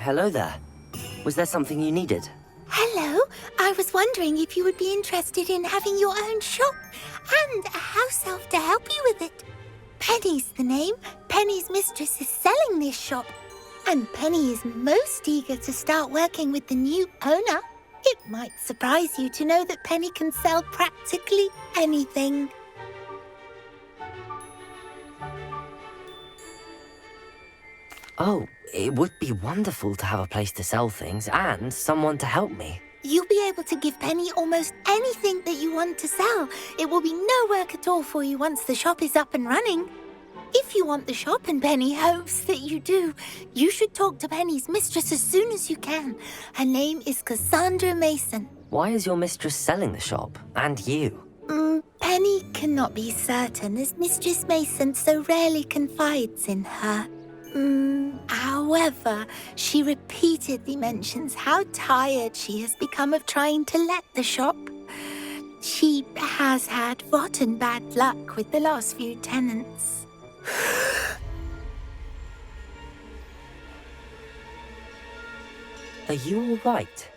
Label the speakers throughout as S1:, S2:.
S1: hello there. Was there something you needed?
S2: Hello. I was wondering if you would be interested in having your own shop and a house elf to help you with it. Penny's the name. Penny's mistress is selling this shop. And Penny is most eager to start working with the new owner. It might surprise you to know that Penny can sell practically anything.
S1: Oh, it would be wonderful to have a place to sell things and someone to help me.
S2: You'll be able to give Penny almost anything that you want to sell. It will be no work at all for you once the shop is up and running. If you want the shop and Penny hopes that you do, you should talk to Penny's mistress as soon as you can. Her name is Cassandra Mason.
S1: Why is your mistress selling the shop? And you?
S2: Penny cannot be certain as Mistress Mason so rarely confides in her. However, she repeatedly mentions how tired she has become of trying to let the shop. She has had rotten bad luck with the last few tenants.
S1: Are you all right?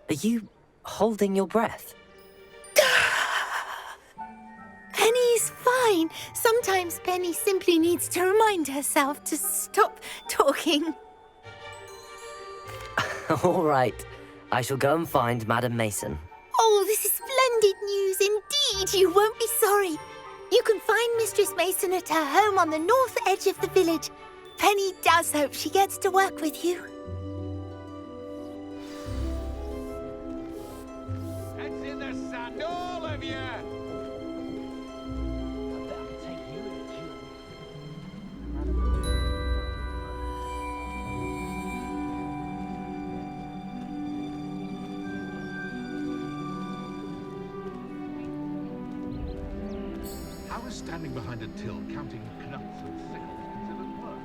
S1: Are you holding your breath?
S2: Penny's fine. Sometimes Penny simply needs to remind herself to stop talking.
S1: All right. I shall go and find Madam Mason.
S2: Oh, this is splendid news indeed. You won't be sorry. You can find Mistress Mason at her home on the north edge of the village. Penny does hope she gets to work with you.
S3: Heads in the sand, all of you!
S4: How is standing behind a till counting knuts and sickles considered work?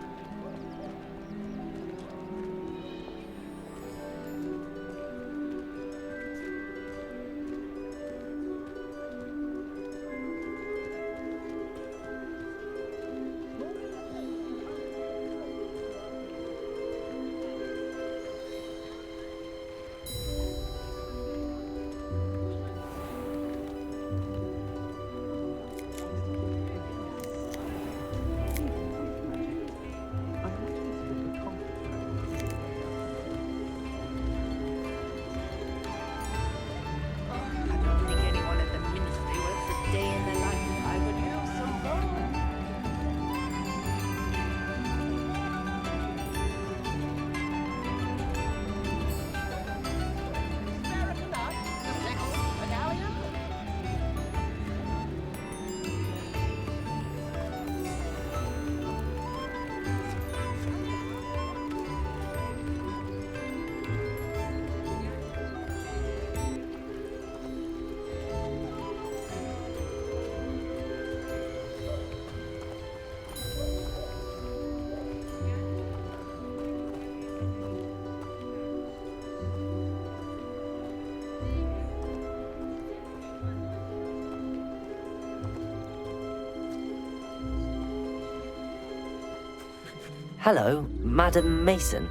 S1: Hello, Madam Mason.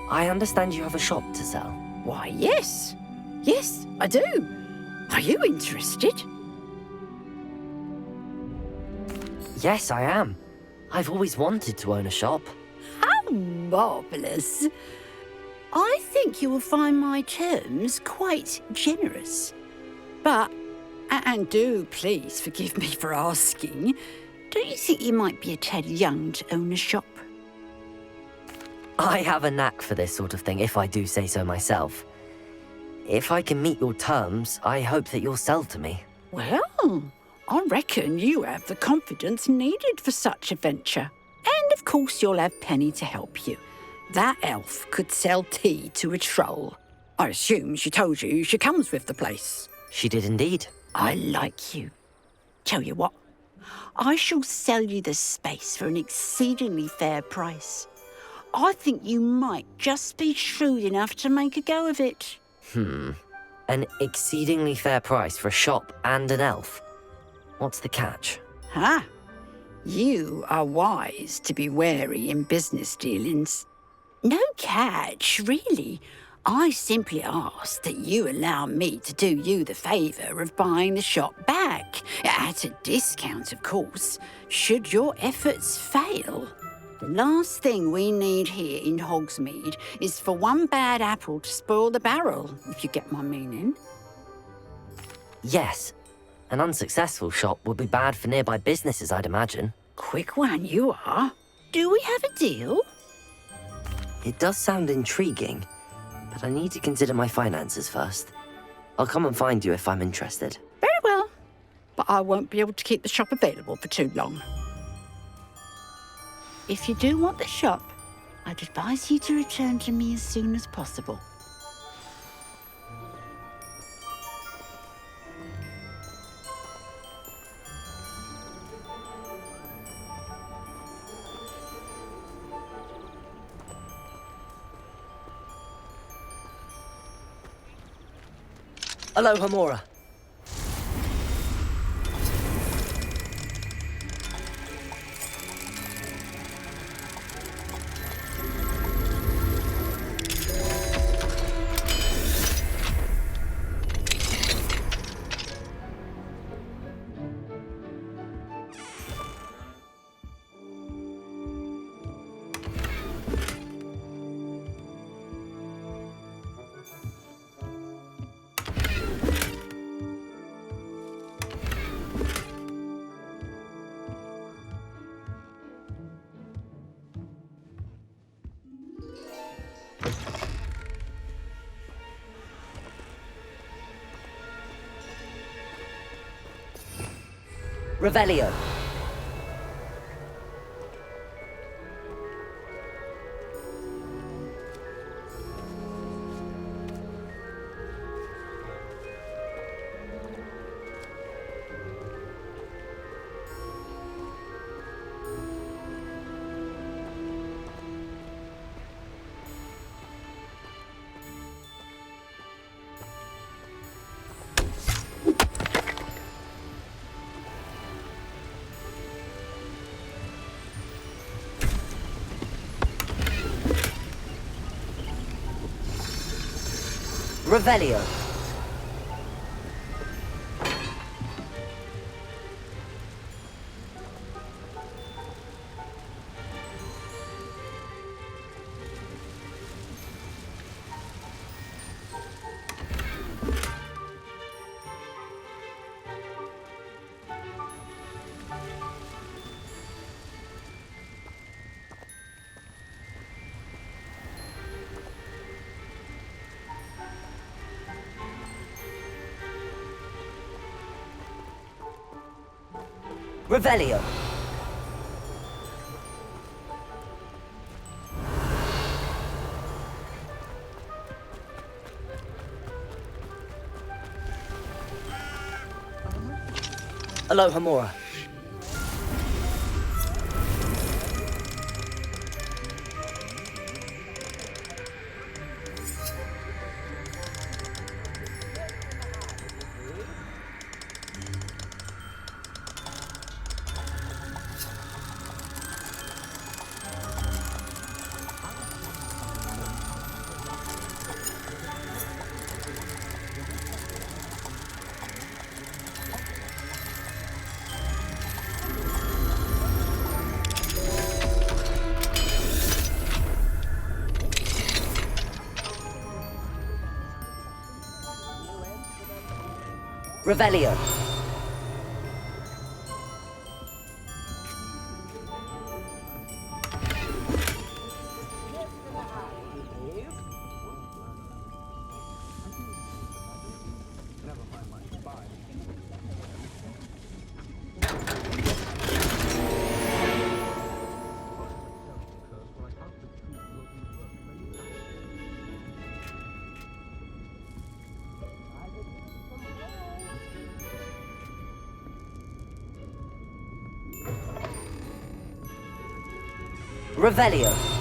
S1: I understand you have a shop to sell.
S5: Why, yes. Yes, I do. Are you interested?
S1: Yes, I am. I've always wanted to own a shop.
S5: How marvellous. I think you will find my terms quite generous. But, and do please forgive me for asking, don't you think you might be a tad young to own a shop?
S1: I have a knack for this sort of thing, if I do say so myself. If I can meet your terms, I hope that you'll sell to me.
S5: Well, I reckon you have the confidence needed for such a venture. And of course you'll have Penny to help you. That elf could sell tea to a troll. I assume she told you she comes with the place.
S1: She did indeed.
S5: I like you. Tell you what, I shall sell you the space for an exceedingly fair price. I think you might just be shrewd enough to make a go of it.
S1: An exceedingly fair price for a shop and an elf. What's the catch?
S5: You are wise to be wary in business dealings. No catch, really. I simply ask that you allow me to do you the favour of buying the shop back, at a discount, of course, should your efforts fail. The last thing we need here in Hogsmeade is for one bad apple to spoil the barrel, if you get my meaning.
S1: Yes, an unsuccessful shop would be bad for nearby businesses, I'd imagine.
S5: Quick one, you are. Do we have a deal?
S1: It does sound intriguing, but I need to consider my finances first. I'll come and find you if I'm interested.
S5: Very well, but I won't be able to keep the shop available for too long. If you do want the shop, I'd advise you to return to me as soon as possible.
S1: Aloha, Mora. Revelio. Revelio. Revelio. Aloha, Mora. Revelio. Revelio.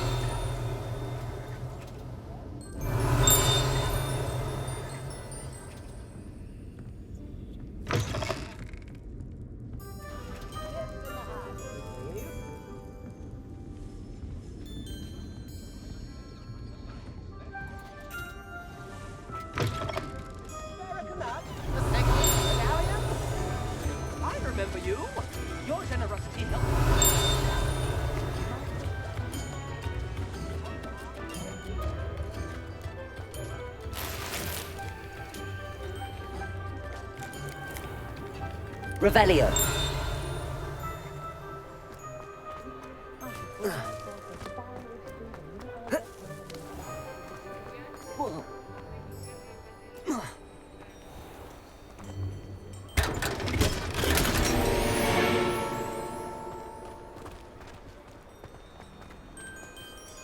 S6: you. Your generosity helps.
S1: Revelio.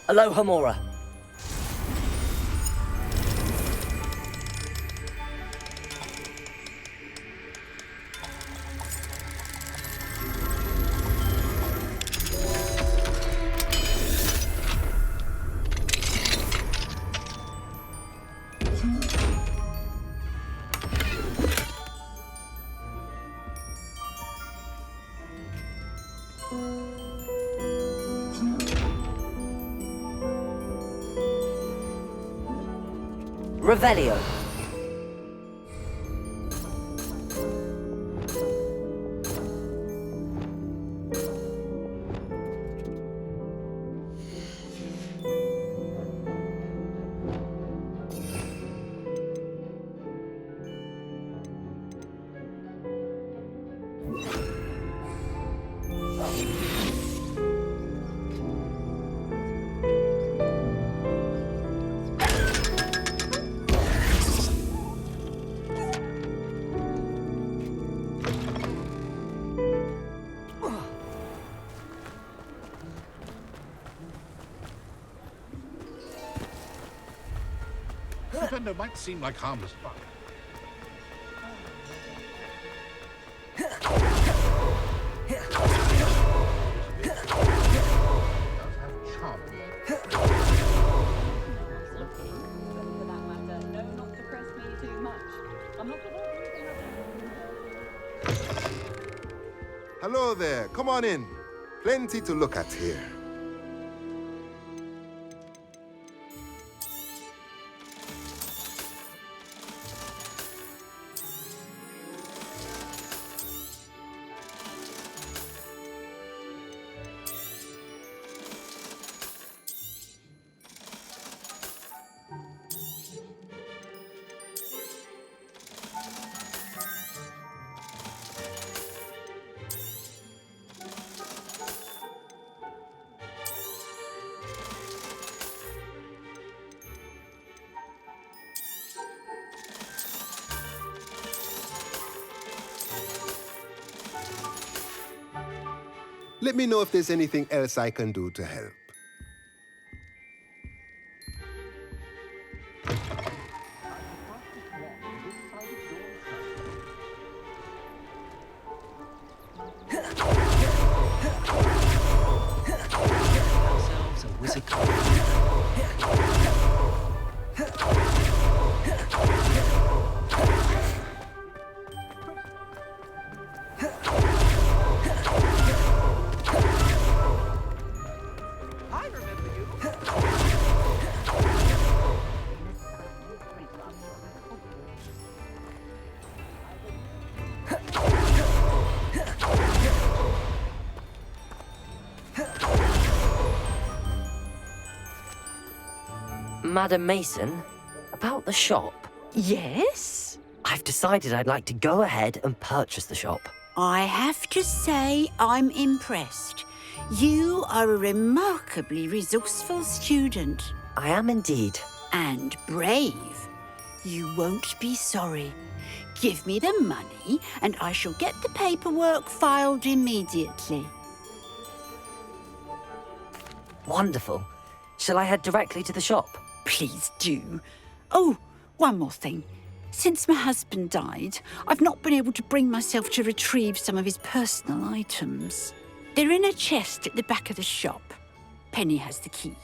S1: Aloha Mora. Revelio.
S4: Defender might seem like harmless fun.
S7: Hello there. Come on in. Plenty to look at here. Let me know if there's anything else I can do to help.
S6: Ourselves a wizard. I remember you.
S1: Madam Mason, about the shop.
S5: Yes?
S1: I've decided I'd like to go ahead and purchase the shop.
S5: I have to say I'm impressed. You are a remarkably resourceful student.
S1: I am indeed.
S5: And brave. You won't be sorry. Give me the money and I shall get the paperwork filed immediately.
S1: Wonderful. Shall I head directly to the shop?
S5: Please do. Oh, one more thing. Since my husband died, I've not been able to bring myself to retrieve some of his personal items. They're in a chest at the back of the shop. Penny has the key.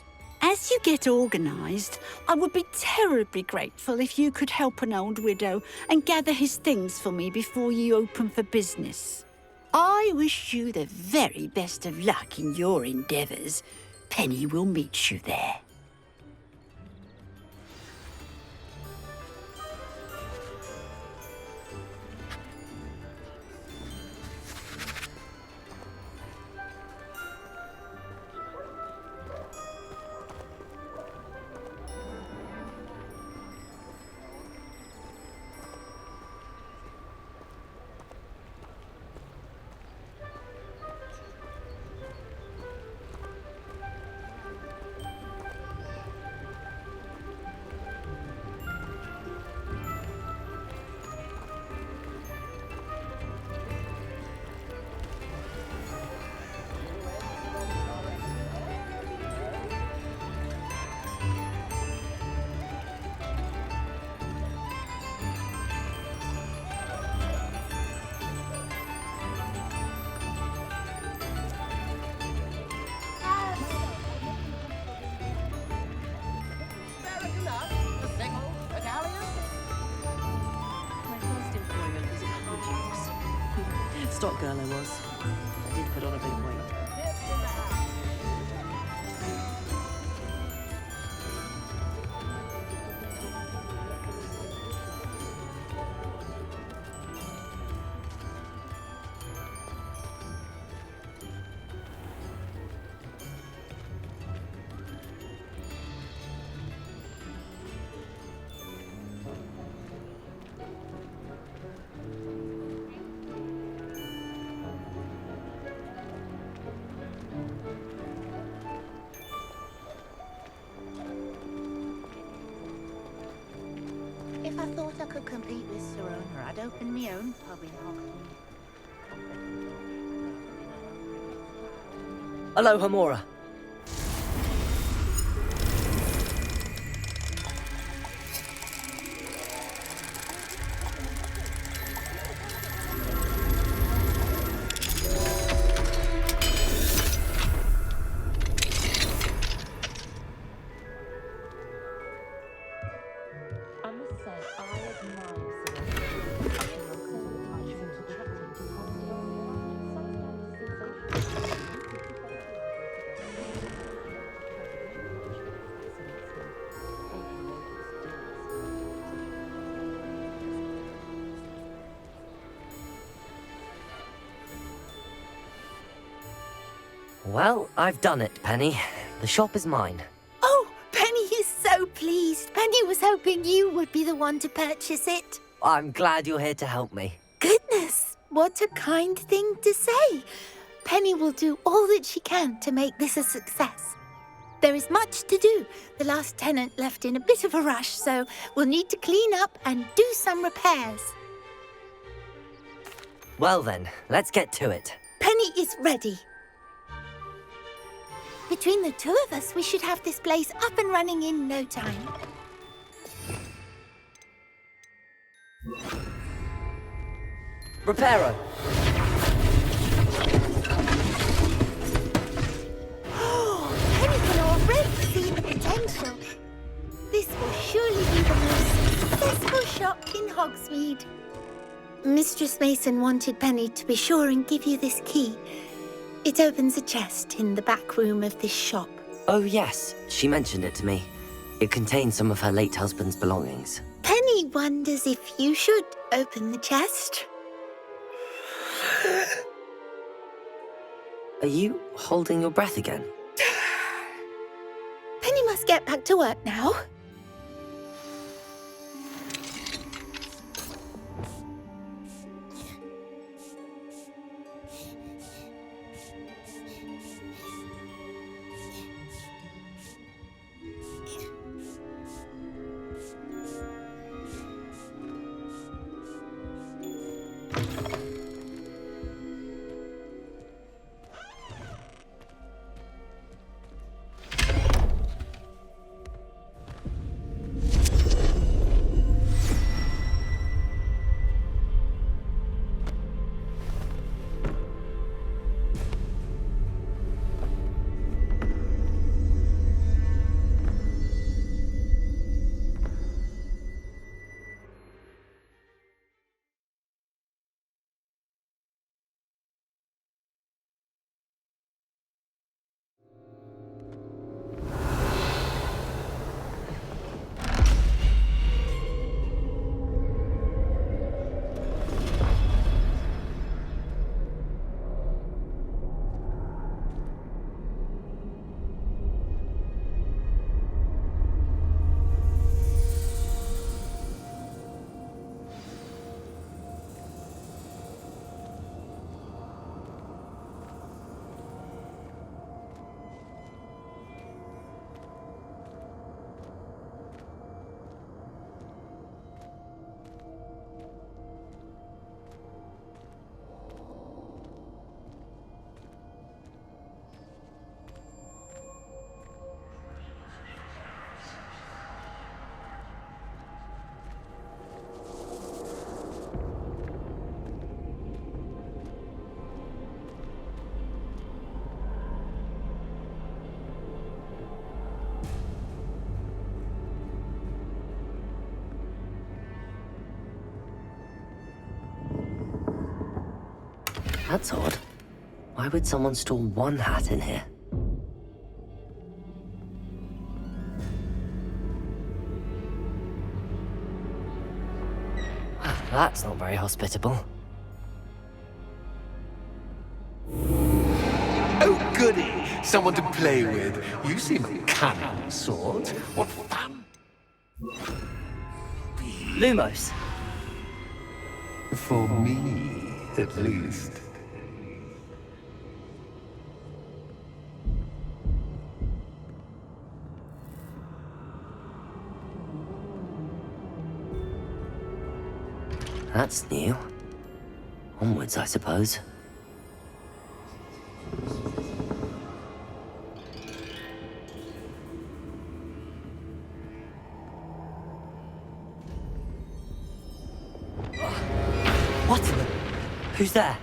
S5: As you get organised, I would be terribly grateful if you could help an old widow and gather his things for me before you open for business. I wish you the very best of luck in your endeavours. Penny will meet you there.
S6: stock girl I was. I did put on a bit of weight.
S2: If I thought I could compete with Serona, I'd open my own pub in Hogwarts.
S1: Hello, Hamora.
S8: I must say, I admire Serena.
S1: Well, I've done it, Penny. The shop is mine.
S2: Oh, Penny is so pleased. Penny was hoping you would be the one to purchase it.
S1: I'm glad you're here to help me.
S2: Goodness, what a kind thing to say. Penny will do all that she can to make this a success. There is much to do. The last tenant left in a bit of a rush, so we'll need to clean up and do some repairs.
S1: Well then, let's get to it.
S2: Penny is ready. Between the two of us, we should have this place up and running in no time.
S1: Reparo.
S2: Penny can already see the potential. This will surely be the most successful shop in Hogsmeade. Mistress Mason wanted Penny to be sure and give you this key. It opens a chest in the back room of this shop.
S1: Oh yes, she mentioned it to me. It contains some of her late husband's belongings.
S2: Penny wonders if you should open the chest.
S1: Are you holding your breath again?
S2: Penny must get back to work now.
S1: That's odd. Why would someone store one hat in here? That's not very hospitable.
S9: Oh, goody! Someone to play with. You seem a cunning sort. What fun!
S1: Lumos!
S9: For me, at least.
S1: That's new. Onwards, I suppose. What in the... Who's there?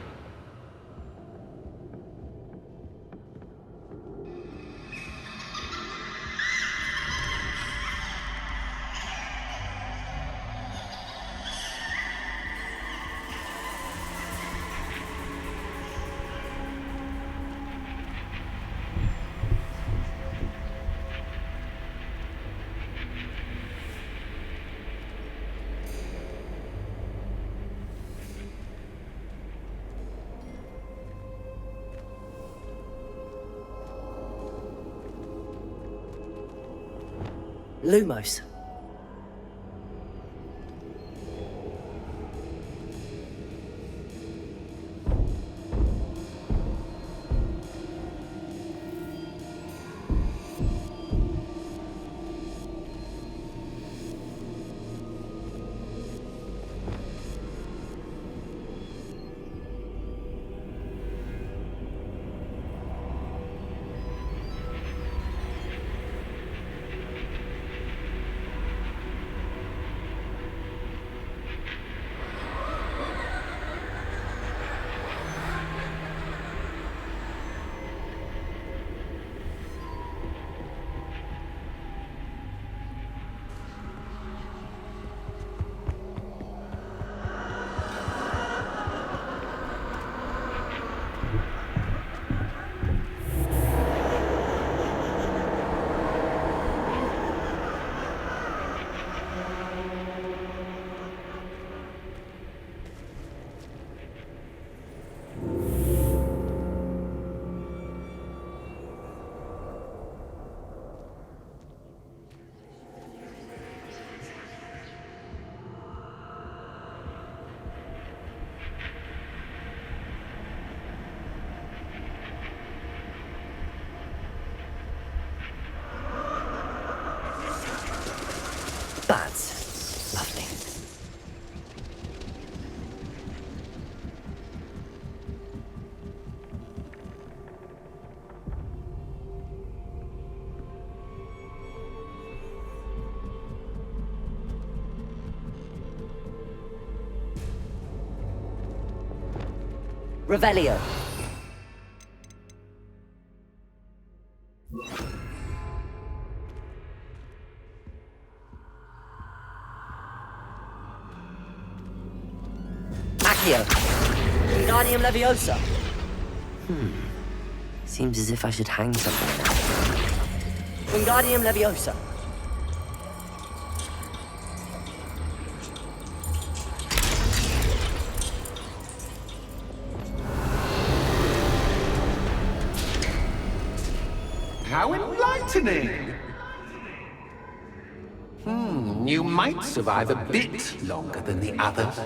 S1: Lumos. That's lovely. Revelio. Accio. Wingardium Leviosa. Seems as if I should hang something now. Wingardium Leviosa.
S9: How enlightening! You might survive a bit longer than the others.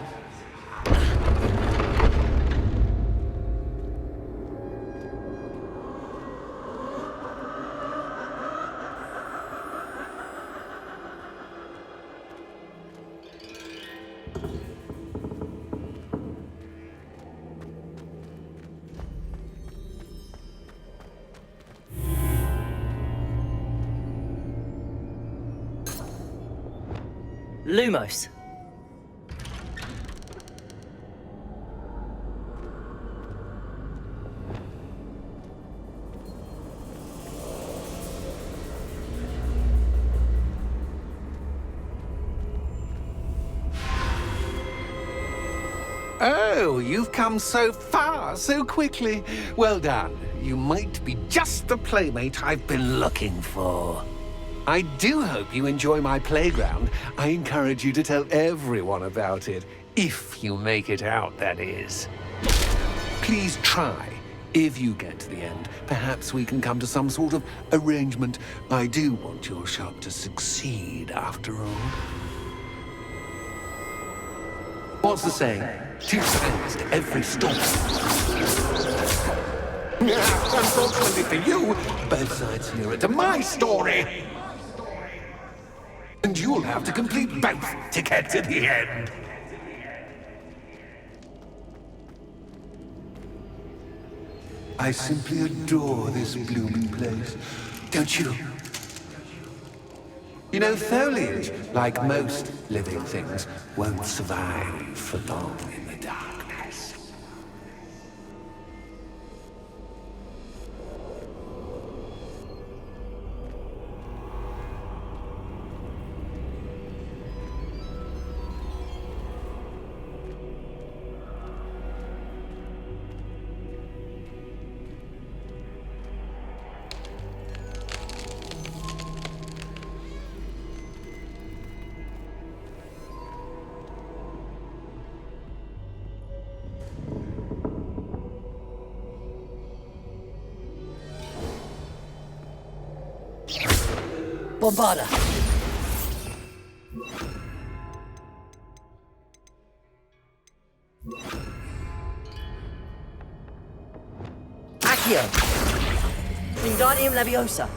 S1: Lumos.
S9: Oh, you've come so far, so quickly. Well done. You might be just the playmate I've been looking for. I do hope you enjoy my playground. I encourage you to tell everyone about it. If you make it out, that is. Please try. If you get to the end, perhaps we can come to some sort of arrangement. I do want your shop to succeed, after all. What's the saying? 2 sides to every story. Unfortunately for you, both sides mirror to my story. And you'll have to complete both to get to the end. I simply adore this blooming place, don't you? You know, foliage, like most living things, won't survive for long in the darkness.
S1: Bombarda. Accio. Wingardium Leviosa.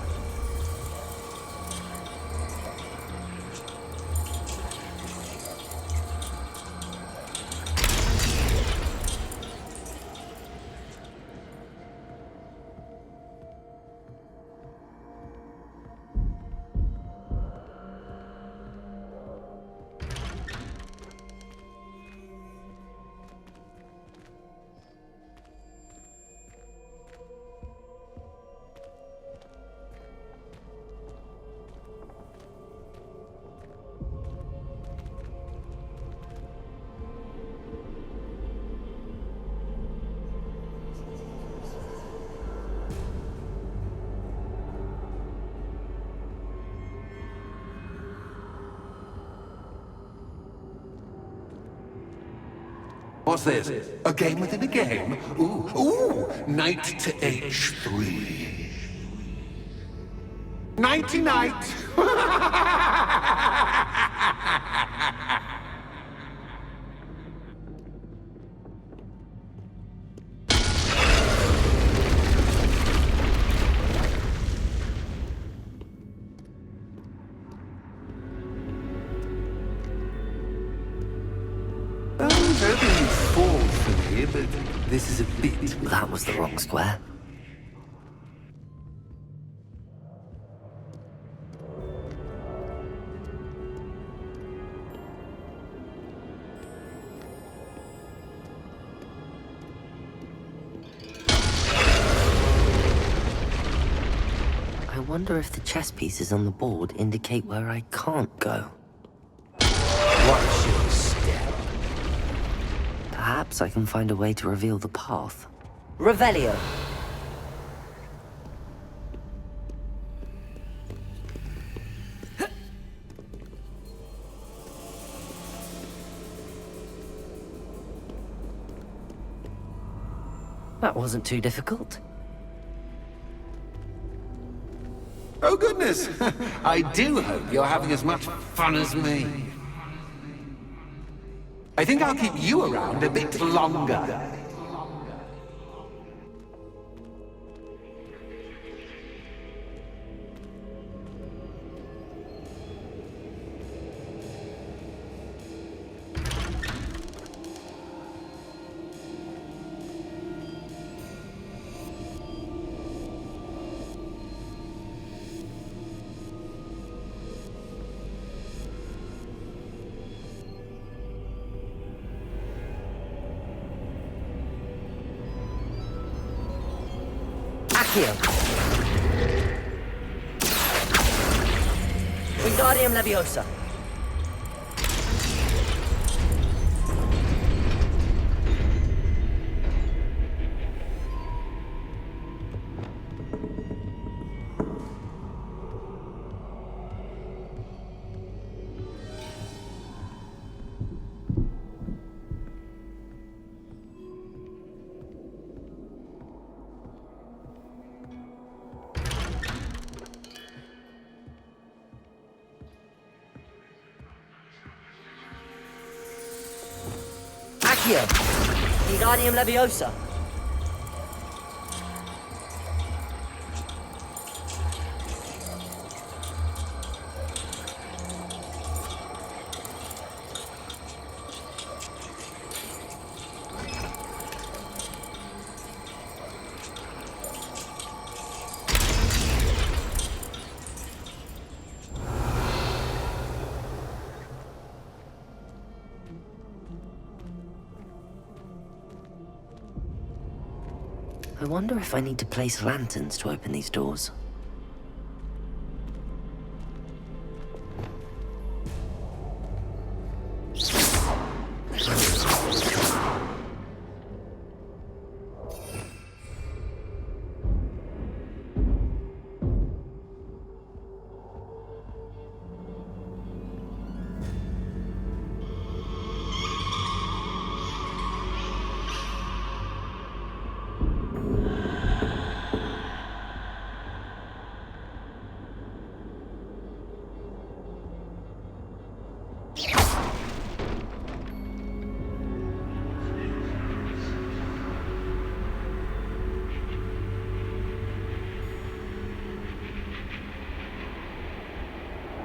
S9: What's this? A game within a game? Ooh, knight to H3. Nighty-night! But this is a bit...
S1: That was the wrong square. I wonder if the chess pieces on the board indicate where I can't go.
S9: Watch your step.
S1: Perhaps I can find a way to reveal the path. Revelio. That wasn't too difficult.
S9: Oh, goodness! I do hope you're having as much fun as me. I think I'll keep you around a bit longer.
S1: Here. Wingardium Leviosa. Accio! Wingardium Leviosa! I wonder if I need to place lanterns to open these doors.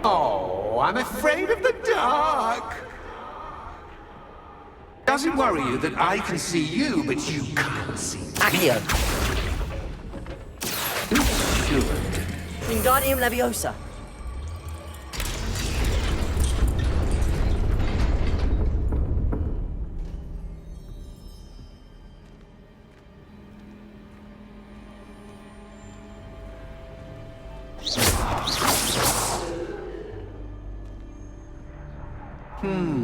S9: Oh, I'm afraid of the dark. Does it worry you that I can see you, but you can't see me?
S1: Accio!
S9: It should.
S1: Wingardium Leviosa!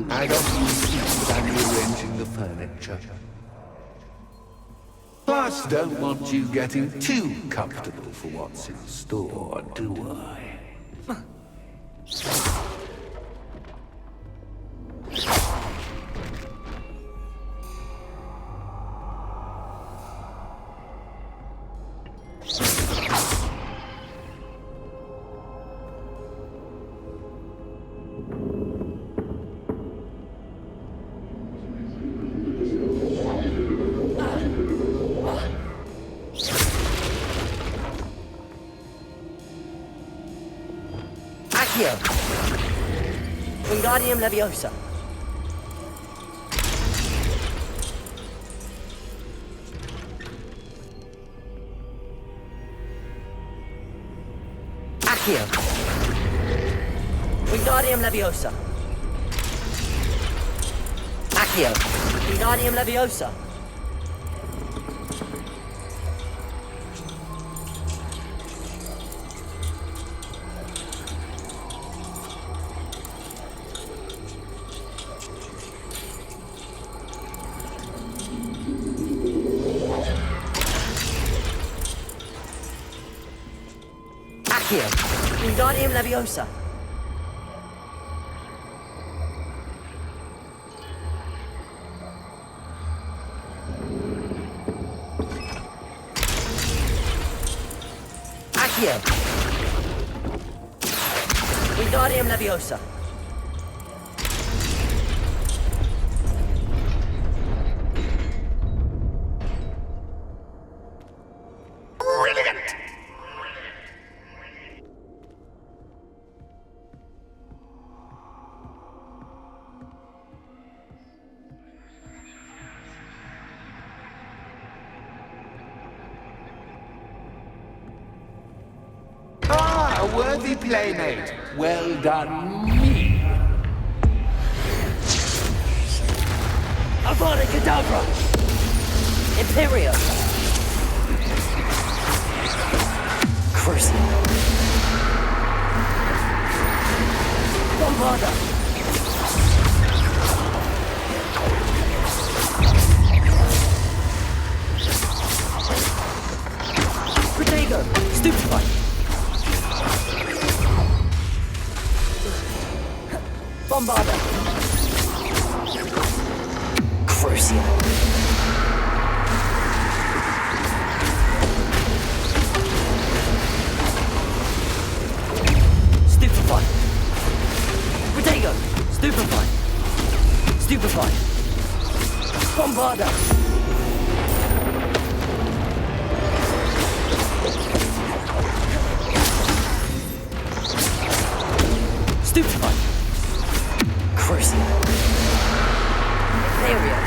S9: I don't insist on rearranging the furniture. Plus, don't want you getting too comfortable for what's in store, do I?
S1: Accio! Wingardium Leviosa! Accio! Wingardium Leviosa! Accio! Wingardium Leviosa! Accio! Wingardium Leviosa! Accio! Wingardium Leviosa!
S9: Ah, a worthy playmate. Well done, me.
S1: Avada Kedavra! Imperio! Crucible! Bombarda! Protego! Stupefy! Bombarda! Crucible! Stupefy! Protego! Stupefy! Stupefy! Bombarda! Stupefy! Crucial! Imperial!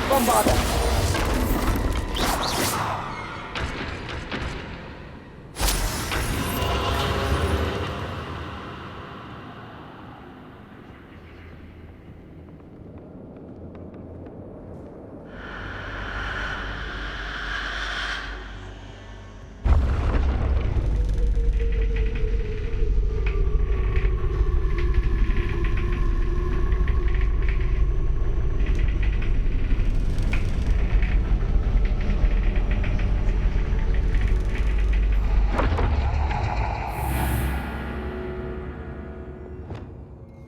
S1: Bombarda!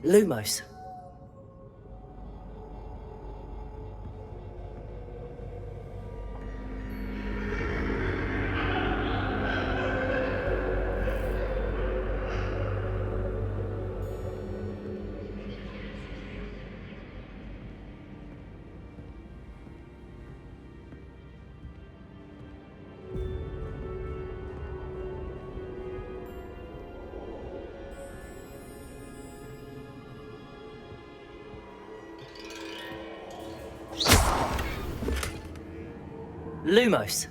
S1: Lumos. Lumos.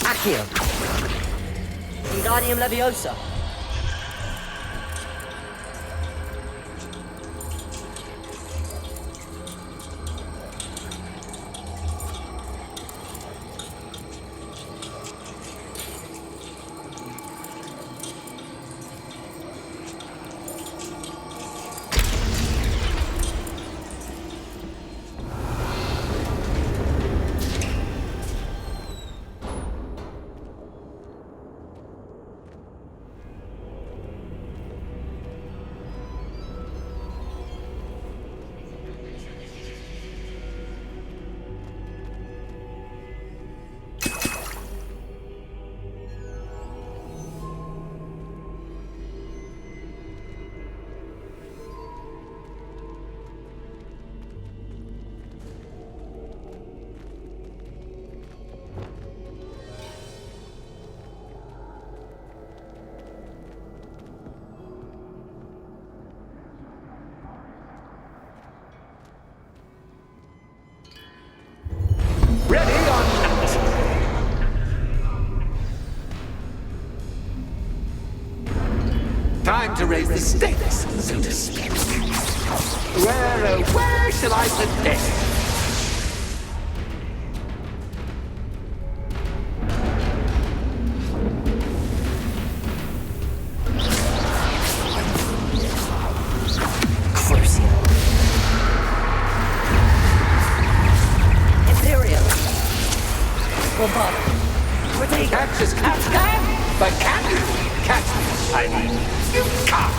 S1: Accio. Wingardium Leviosa.
S9: Ready or not? Time to raise the stakes, so to speak. Where shall I put this? Catch as cats can, but can you catch me? I mean, you can't.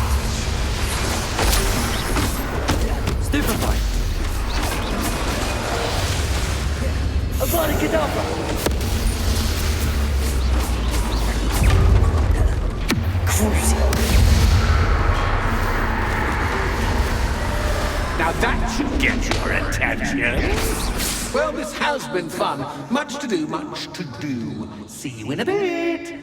S1: Stupefy. Avada Kedavra. Crucial.
S9: Now that should get your attention. Well, this has been fun. Much to do, much to do. See you in a bit.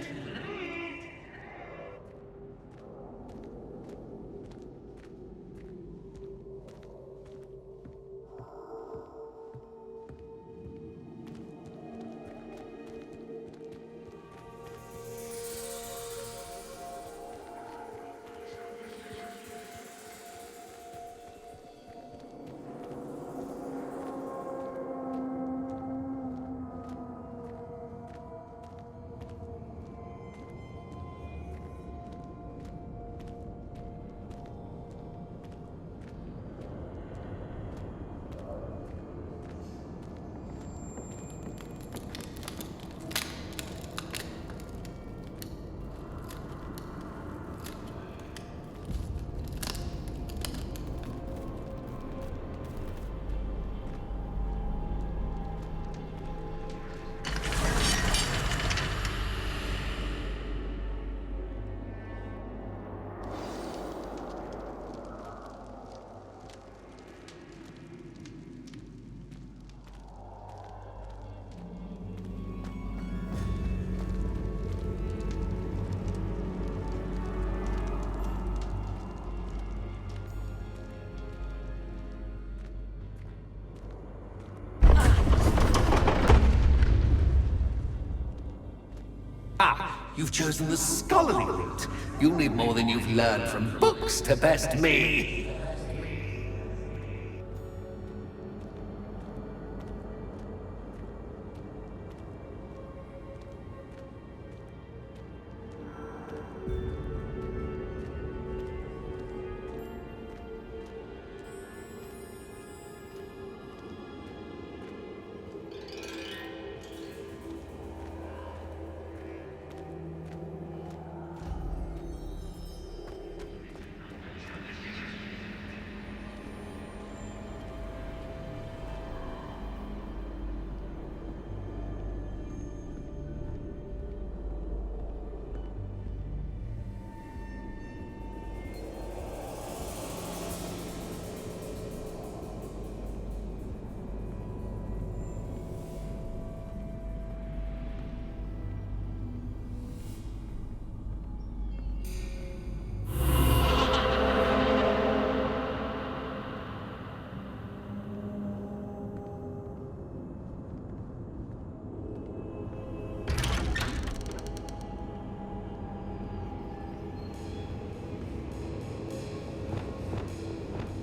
S9: You've chosen the scholarly route. You'll need more than you've learned from books to best me.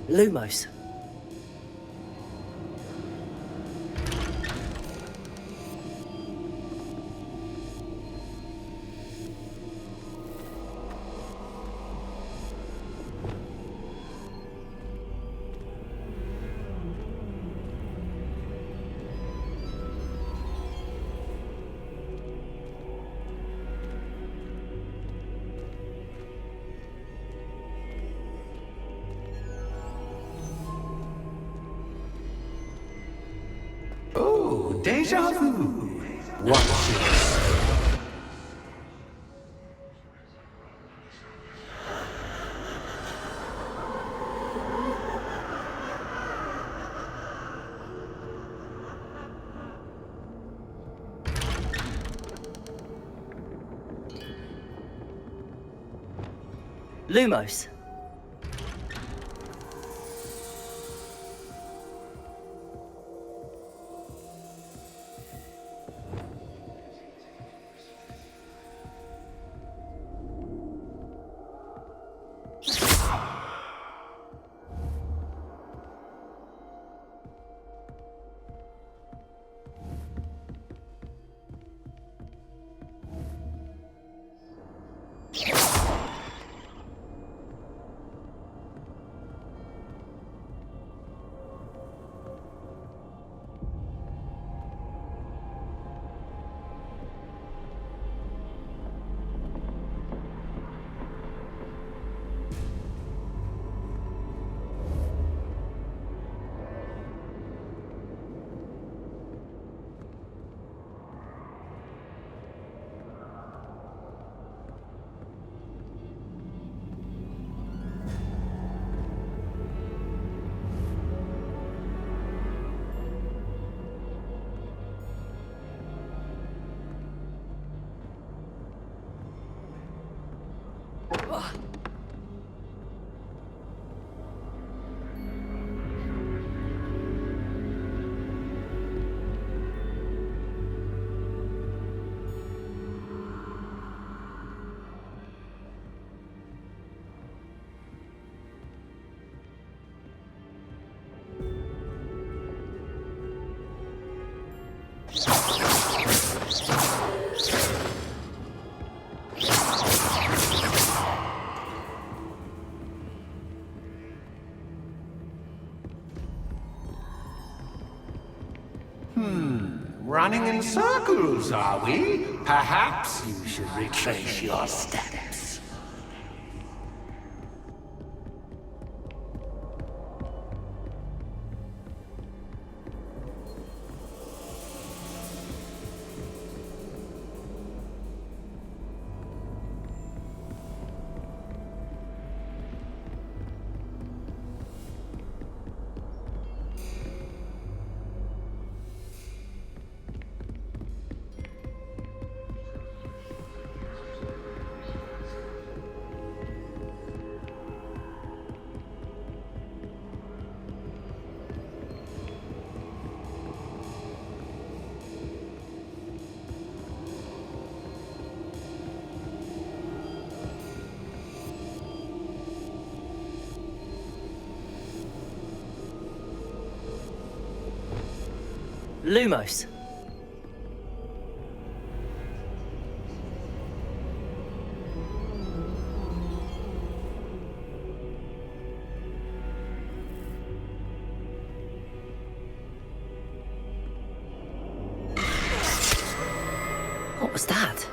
S1: Lumos.
S9: Oh, déjà vu. Watch this.
S1: Lumos.
S9: Running in circles, are we? Perhaps you should retrace your steps.
S1: Lumos. What was that?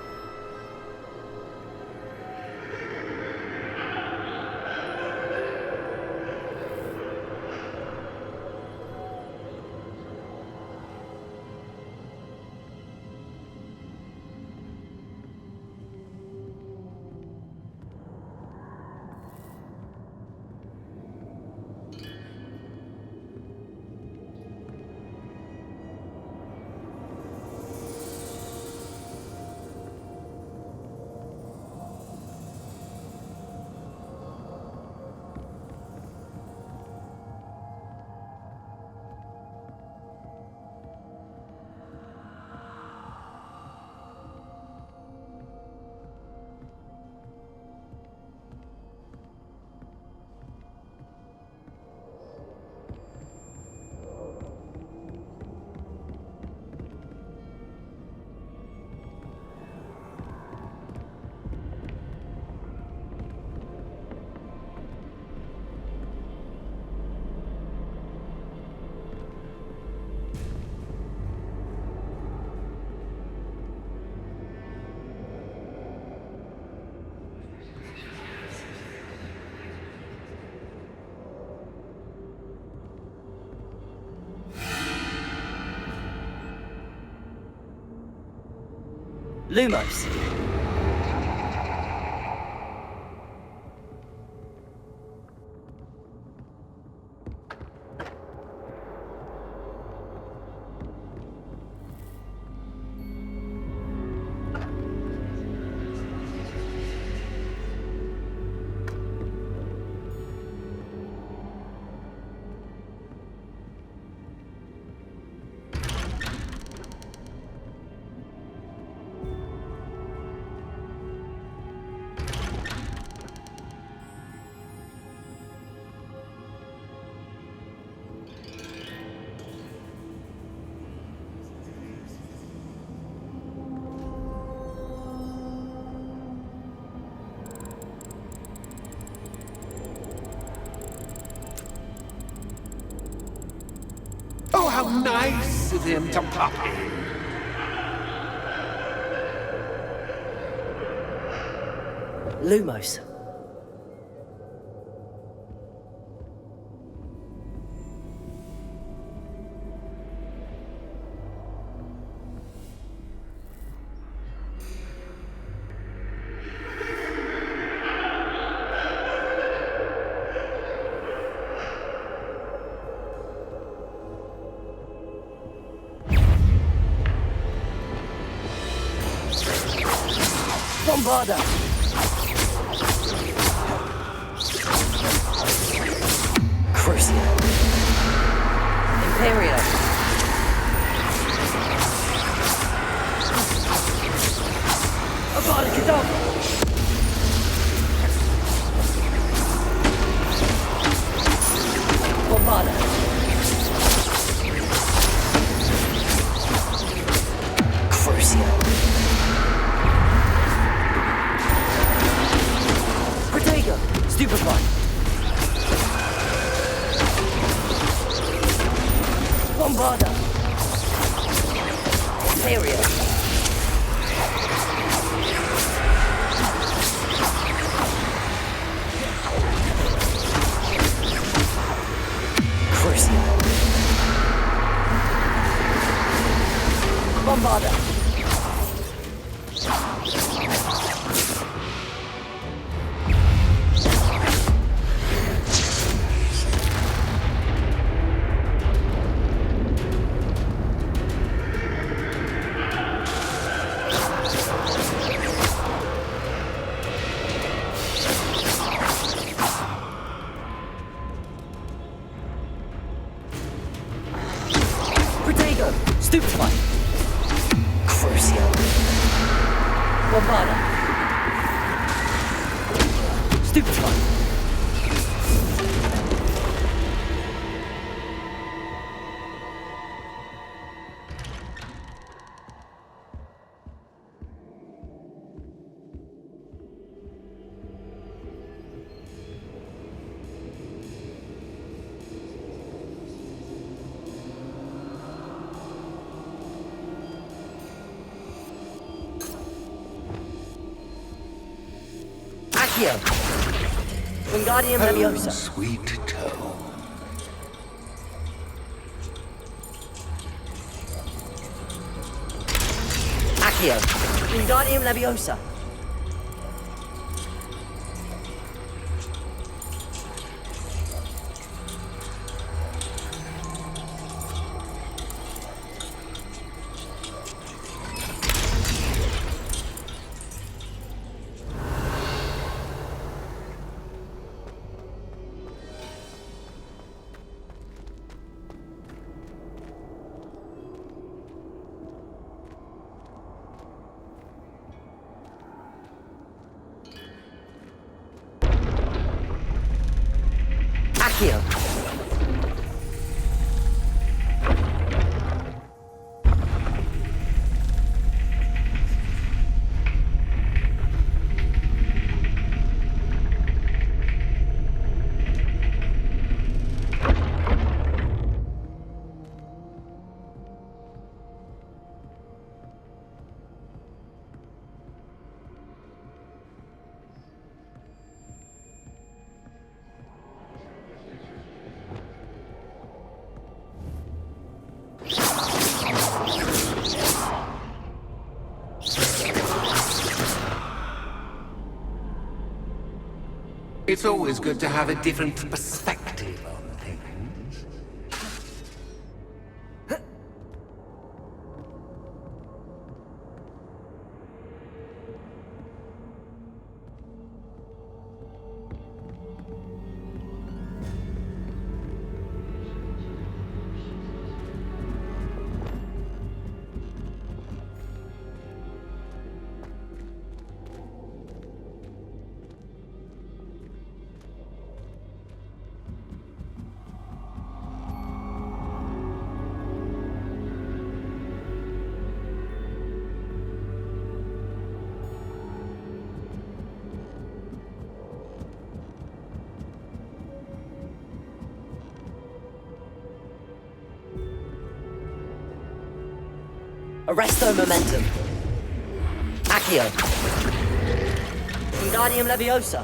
S1: Lumos.
S9: Oh, how nice of him to pop in.
S1: Lumos. Bombarda! Crucia. Imperio. Avada Kedavra! Bombarda. Crucia. Stupefy! Bombarda! Imperio! Crucia! Bombarda! Stupefy! Crucia! Bombarda! Stupefy! Accio! Wingardium
S9: Home,
S1: Leviosa!
S9: sweet tone.
S1: Accio! Wingardium Leviosa! Accio!
S9: It's always good to have a different perspective on things.
S1: Arresto Momentum! Accio! Wingardium Leviosa!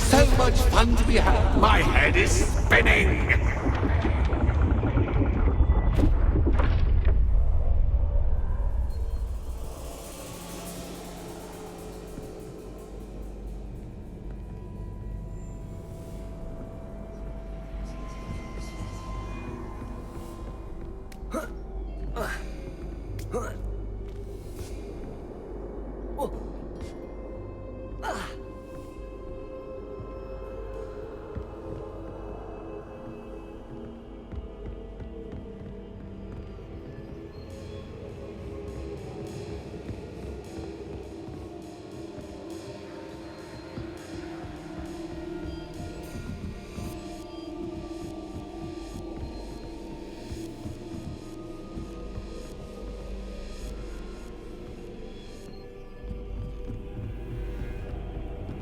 S9: So much fun to be had. My head is spinning.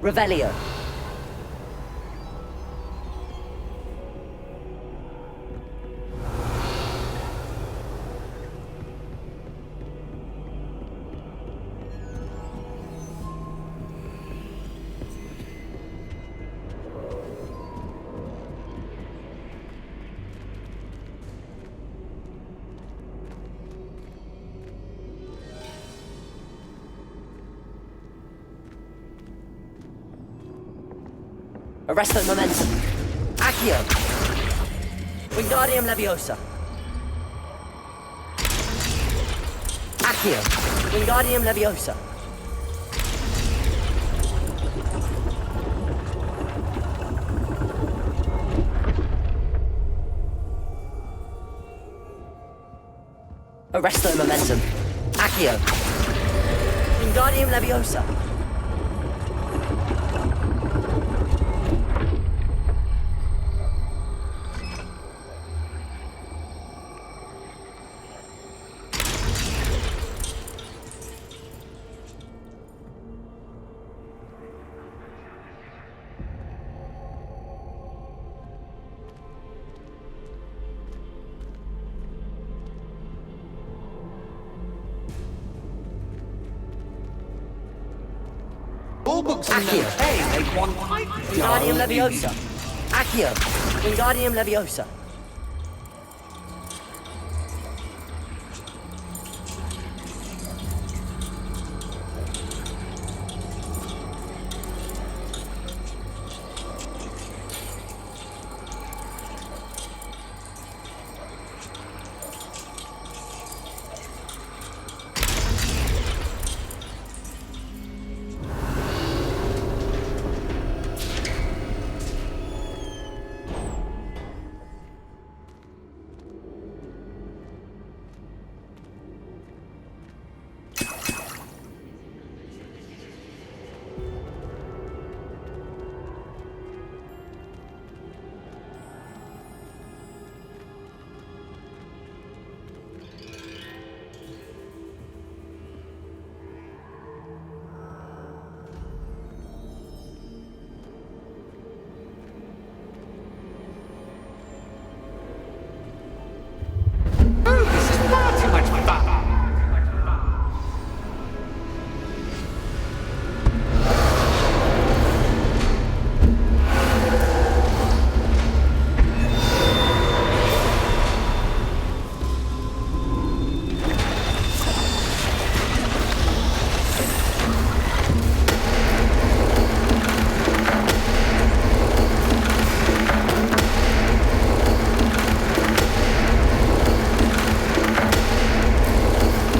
S9: Revelio! Arresto Momentum! Accio! Wingardium Leviosa! Accio! Wingardium Leviosa! Arresto Momentum! Accio! Wingardium Leviosa! books and
S1: Accio.
S9: notes. Hey, make one quite
S1: Wingardium Leviosa. Accio. Wingardium Leviosa.
S9: This is far too much fun.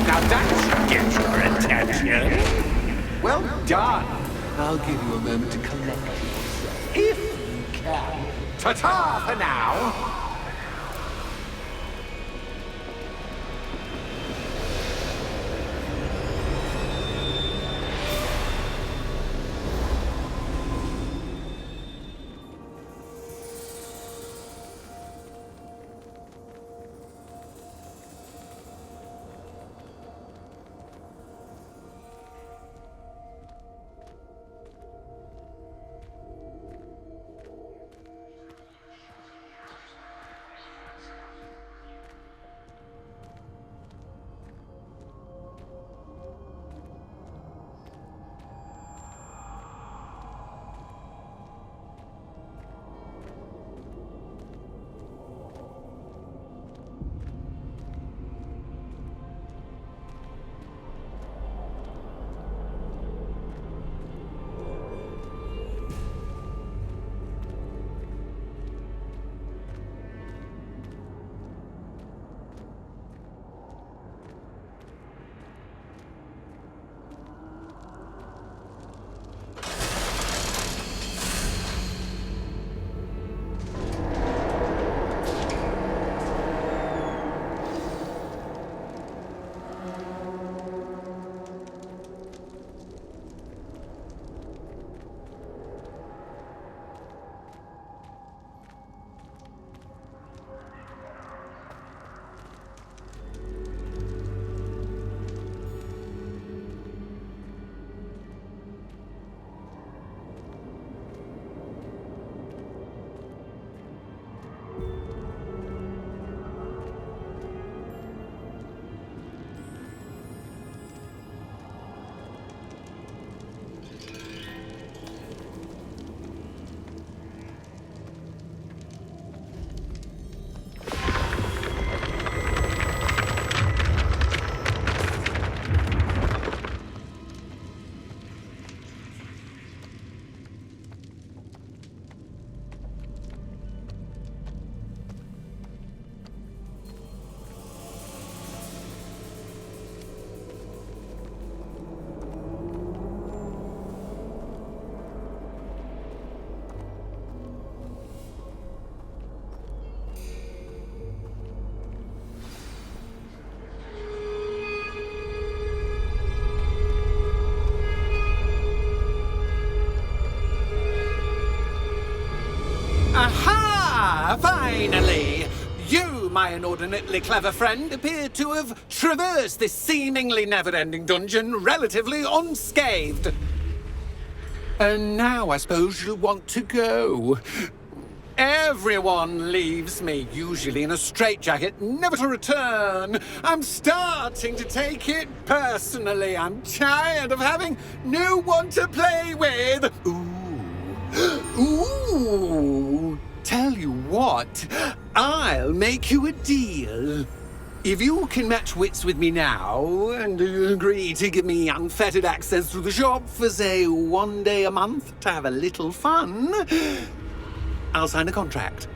S9: Now that should get your attention. Well done. I'll give you a moment to collect yourself, if you can. Ta-ta for now. Aha! Finally! You, my inordinately clever friend, appear to have traversed this seemingly never-ending dungeon relatively unscathed. And now I suppose you'll want to go. Everyone leaves me, usually in a straitjacket, never to return. I'm starting to take it personally. I'm tired of having no one to play with. Ooh. Tell you what, I'll make you a deal. If you can match wits with me now and agree to give me unfettered access to the shop for, say, 1 day a month to have a little fun, I'll sign a contract.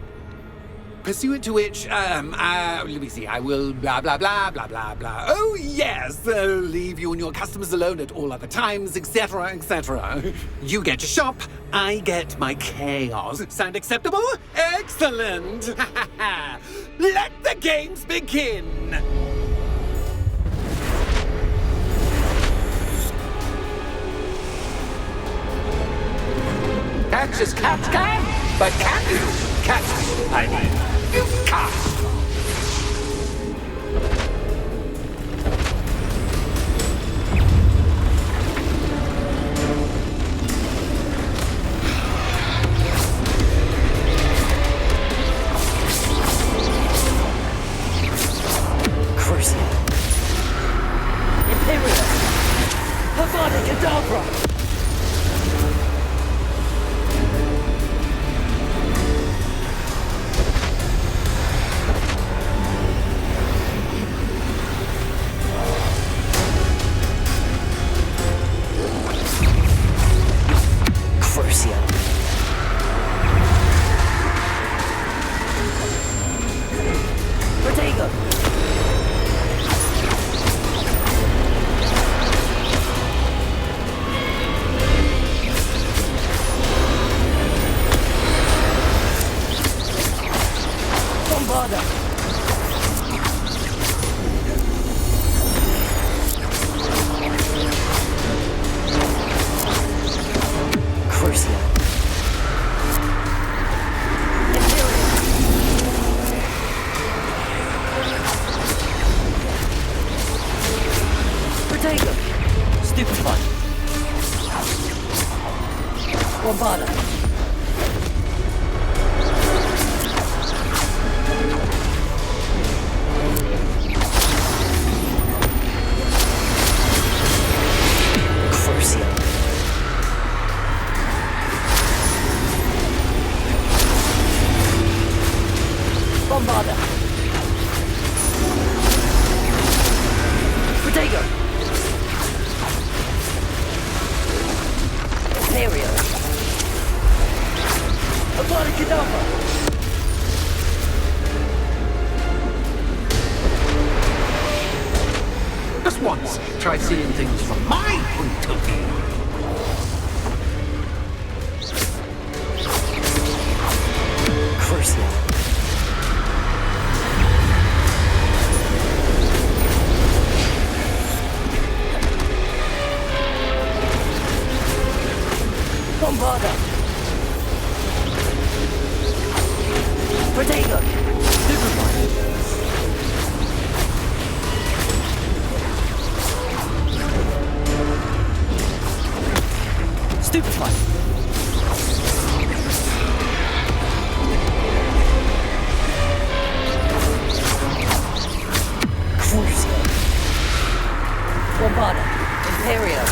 S9: Pursuant to which, let me see, I will blah, blah, blah, blah, blah, blah. Oh, yes, leave you and your customers alone at all other times, etc., etc. You get your shop, I get my chaos. Sound acceptable? Excellent! Let the games begin! Catch as catch can, but can you catch me? I mean, you can't.
S1: Crucial. Imperial. Havana Kedavra.
S9: Just once, try seeing things from my point of view.
S1: Crucial. Bombarda. Protego. Superfly. Stupefy. Crucial. Bombarda. Imperial.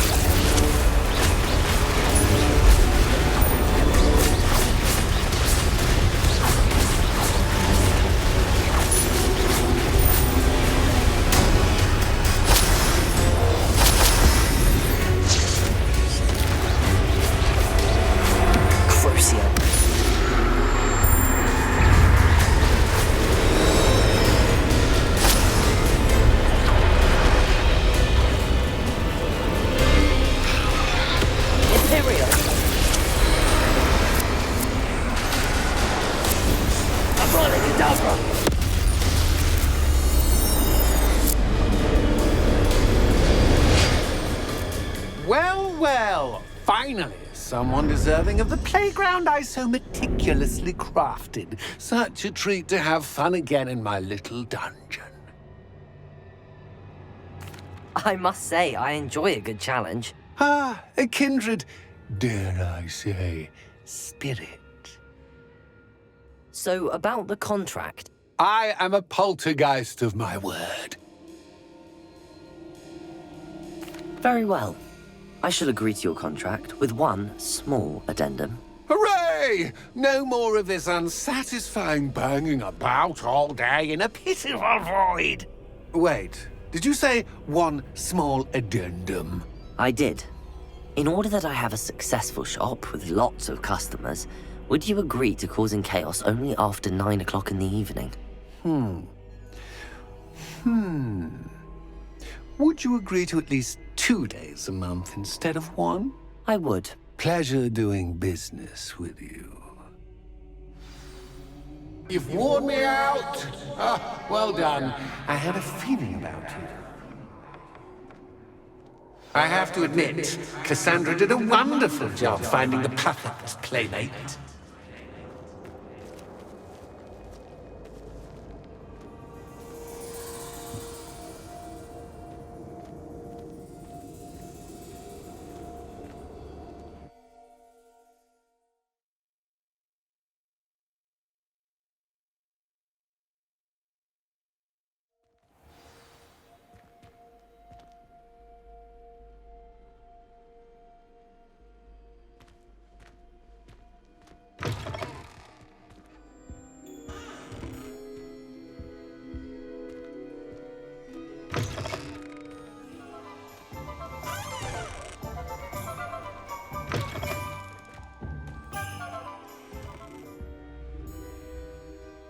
S9: Well, finally, someone deserving of the playground I so meticulously crafted. Such a treat to have fun again in my little dungeon.
S1: I must say, I enjoy a good challenge.
S9: Ah, a kindred, dare I say, spirit.
S1: So, about the contract.
S9: I am a poltergeist of my word.
S1: Very well. I shall agree to your contract with one small addendum.
S9: Hooray! No more of this unsatisfying banging about all day in a pitiful void. Wait, did you say one small addendum?
S1: I did. In order that I have a successful shop with lots of customers, would you agree to causing chaos only after 9 o'clock in the evening?
S9: Would you agree to at least 2 days a month instead of one?
S1: I would.
S9: Pleasure doing business with you. You've worn me out. Ah, well done. I had a feeling about you. I have to admit, Cassandra did a wonderful job finding the perfect playmate.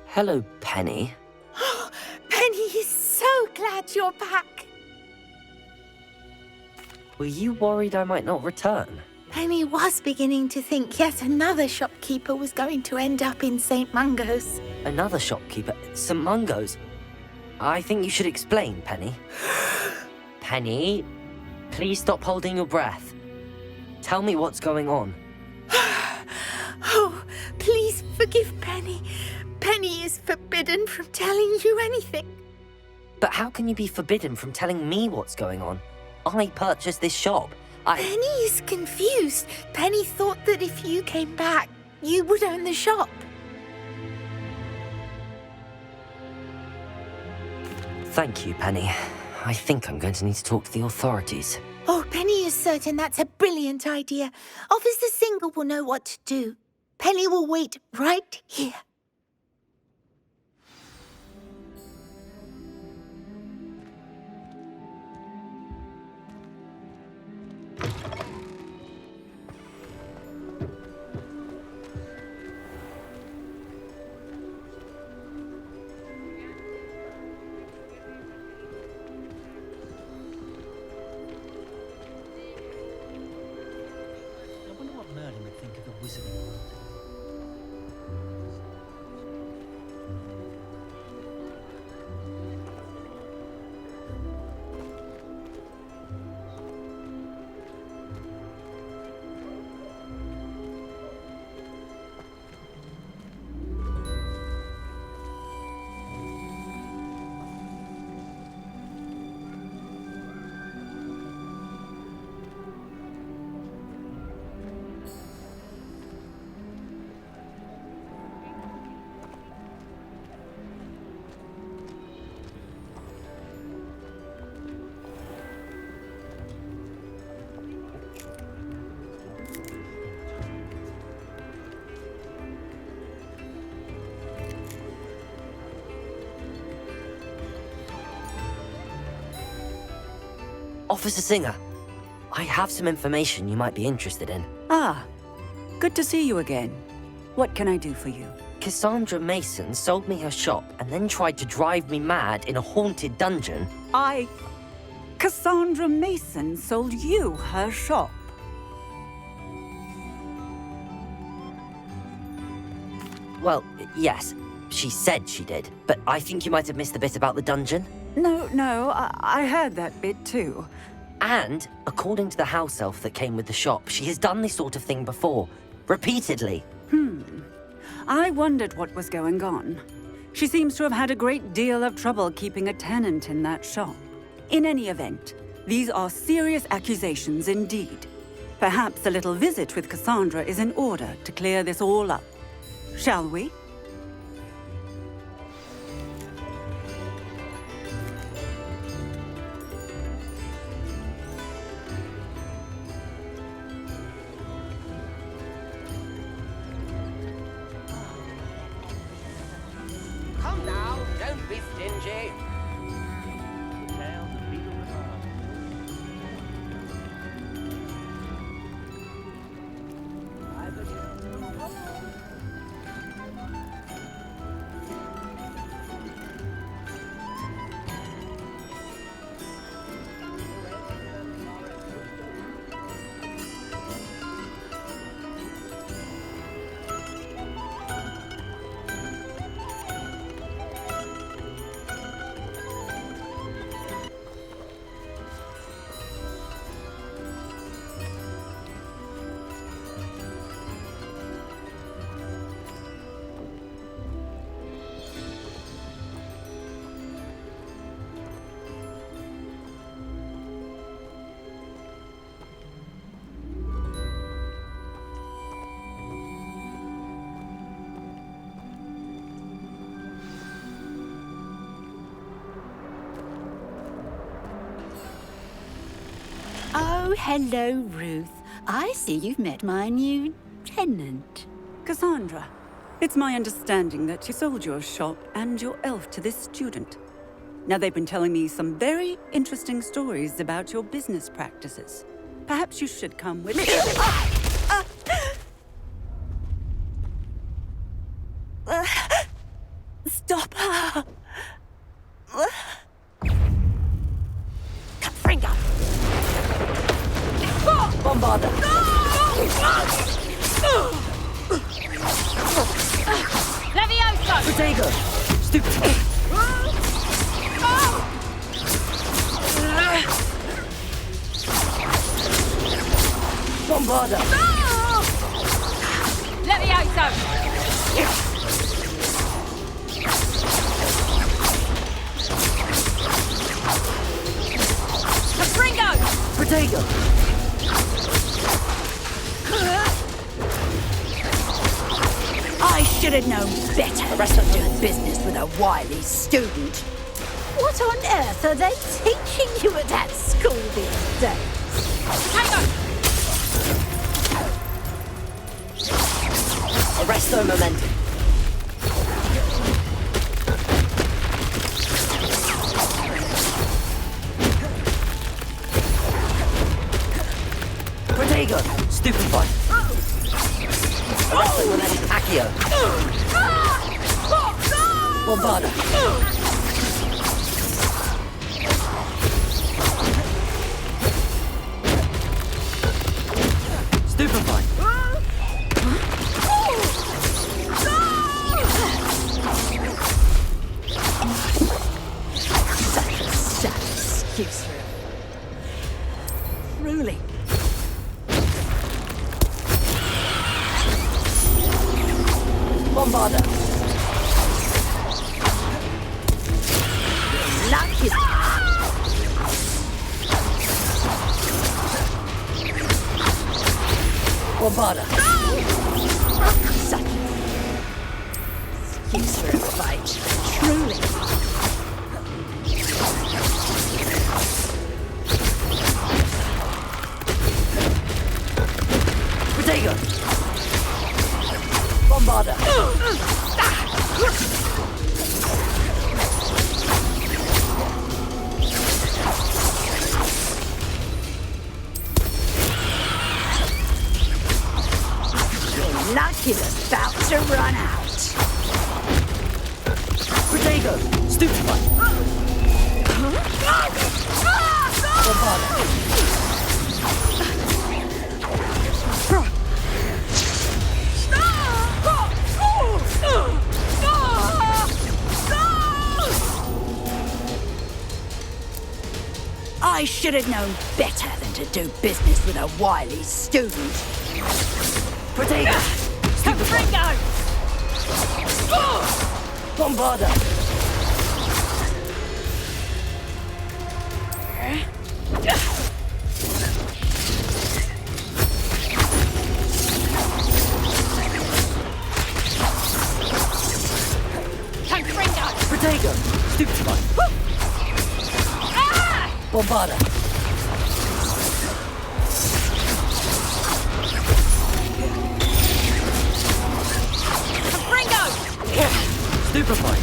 S1: Hello, Penny.
S2: Penny is so glad you're back.
S1: Were you worried I might not return?
S2: Penny was beginning to think yet another shopkeeper was going to end up in St. Mungo's.
S1: Another shopkeeper? St. Mungo's? I think you should explain, Penny. Penny, please stop holding your breath. Tell me what's going on.
S2: Oh, please forgive Penny. Penny is forbidden from telling you anything.
S1: But how can you be forbidden from telling me what's going on? I purchased this shop.
S2: Penny is confused. Penny thought that if you came back, you would own the shop.
S1: Thank you, Penny. I think I'm going to need to talk to the authorities.
S2: Oh, Penny is certain that's a brilliant idea. Officer Singer will know what to do. Penny will wait right here.
S10: I wonder what Merlin would think of the wizarding world.
S1: Officer Singer, I have some information you might be interested in.
S11: Ah, good to see you again. What can I do for you?
S1: Cassandra Mason sold me her shop and then tried to drive me mad in a haunted dungeon.
S11: Cassandra Mason sold you her shop.
S1: Well, yes, she said she did, but I think you might have missed the bit about the dungeon.
S11: No, I heard that bit too.
S1: And, according to the house elf that came with the shop, she has done this sort of thing before. Repeatedly.
S11: I wondered what was going on. She seems to have had a great deal of trouble keeping a tenant in that shop. In any event, these are serious accusations indeed. Perhaps a little visit with Cassandra is in order to clear this all up. Shall we?
S5: Oh, hello, Ruth. I see you've met my new tenant.
S11: Cassandra, it's my understanding that you sold your shop and your elf to this student. Now, they've been telling me some very interesting stories about your business practices. Perhaps you should come with me.
S2: Stop her! Confringo!
S1: Bombarda!
S2: Levioso!
S1: Protego! Stupid! Bombarda!
S2: Levioso! Confringo!
S1: Protego!
S5: I should have known better than doing business with a wily student. What on earth are they teaching you at that school these days?
S1: Arresto momentum. Protego! Stupefy! Arresto momentum. Accio! Bombarda! Stupefy!
S5: Excuse for it. Truly.
S1: Bombarda!
S5: Luck is...
S1: Bombarda!
S5: Such excuse for a fight. Truly.
S1: Protego! Bombarda!
S5: Luck is about to run out.
S1: Protego! Stupefy! Bombarda!
S5: I should have known better than to do business with a wily student.
S1: Protego!
S2: Confringo!
S1: Bombarda!
S2: Confringo!
S1: Protego! Stupefy! Bombarda!
S2: Confringo!
S1: Stupefy!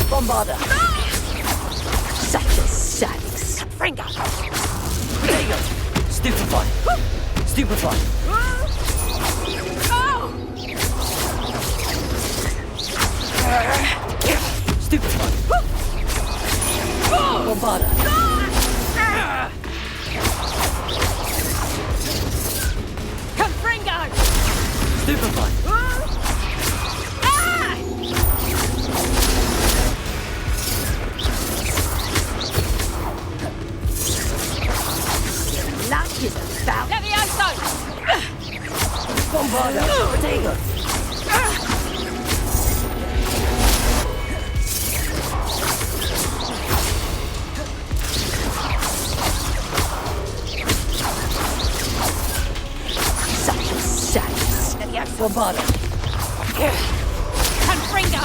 S1: Bombarda!
S5: Such a savage.
S2: Confringo!
S1: Protego! Stupefy! Stupefy! Stupefy! Bombarda!
S2: Confringo!
S1: Stupefy!
S5: Luck is about...
S2: Levioso!
S1: Bombarda! Protego!
S5: Such a savage.
S1: Bombarda!
S2: Confringo!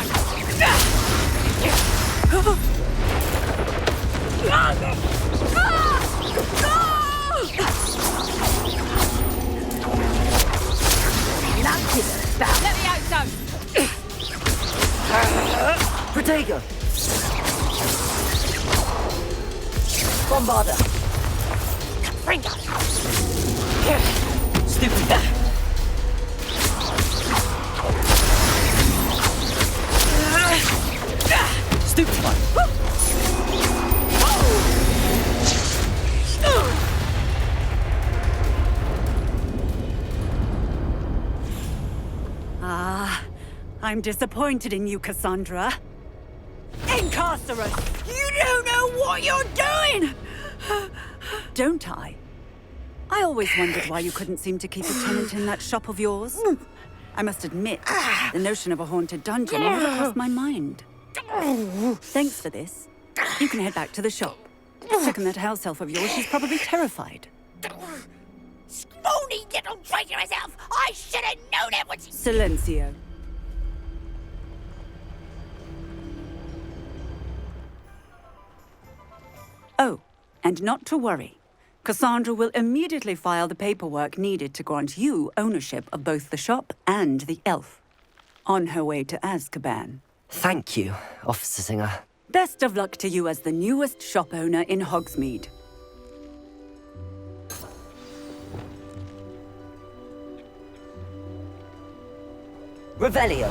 S1: Protego! Bombarder! Stupid! Stupid one!
S11: Ah, I'm disappointed in you, Cassandra. Incarcerate! You don't know what you're doing! Don't I? I always wondered why you couldn't seem to keep a tenant in that shop of yours. I must admit, the notion of a haunted dungeon never crossed my mind. Thanks for this. You can head back to the shop. Check on that house elf of yours. She's probably terrified.
S2: Scrawny little traitor herself! I should have known it was...
S11: Silencio. Oh, and not to worry. Cassandra will immediately file the paperwork needed to grant you ownership of both the shop and the elf. On her way to Azkaban.
S1: Thank you, Officer Singer.
S11: Best of luck to you as the newest shop owner in Hogsmeade.
S1: Revelio!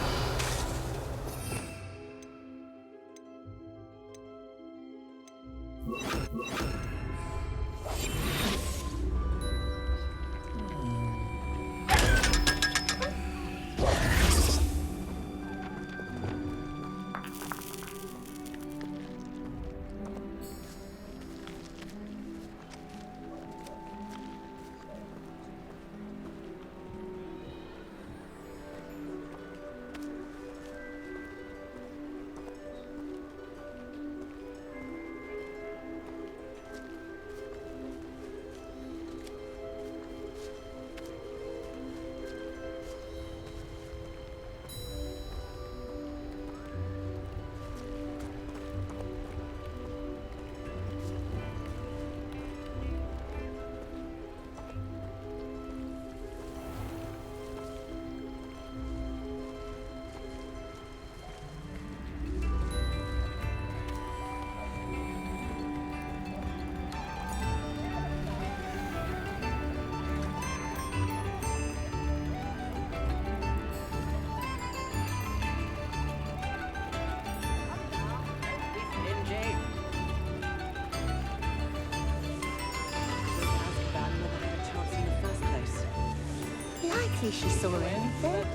S8: Likely she saw anything.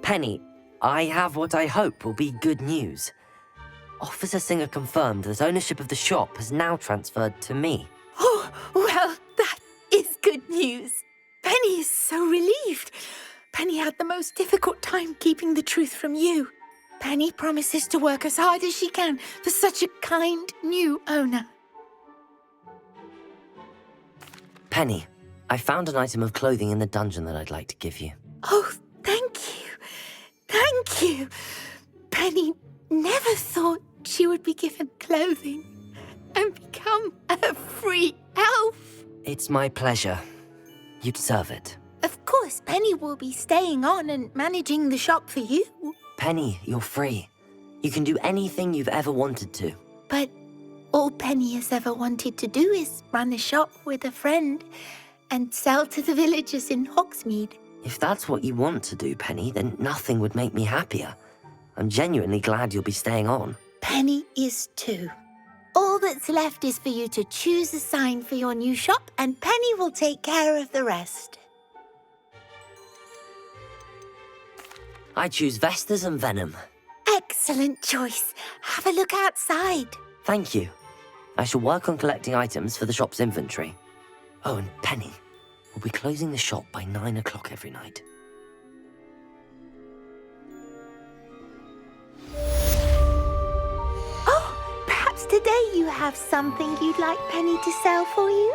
S1: Penny, I have what I hope will be good news. Officer Singer confirmed that ownership of the shop has now transferred to me.
S2: Oh, well, that is good news. Penny is so relieved. Penny had the most difficult time keeping the truth from you. Penny promises to work as hard as she can for such a kind new owner.
S1: Penny, I found an item of clothing in the dungeon that I'd like to give you.
S2: Oh, thank you. Thank you. Penny never thought she would be given clothing. and become a free elf.
S1: It's my pleasure. You deserve it.
S2: Of course, Penny will be staying on and managing the shop for you.
S1: Penny, you're free. You can do anything you've ever wanted to.
S2: But all Penny has ever wanted to do is run a shop with a friend and sell to the villagers in Hogsmeade.
S1: If that's what you want to do, Penny, then nothing would make me happier. I'm genuinely glad you'll be staying on.
S2: Penny is too. All that's left is for you to choose a sign for your new shop, and Penny will take care of the rest.
S1: I choose Vestas and Venom.
S2: Excellent choice. Have a look outside.
S1: Thank you. I shall work on collecting items for the shop's inventory. Oh, and Penny, we'll be closing the shop by 9 o'clock every night.
S2: Oh, perhaps today you have something you'd like Penny to sell for you?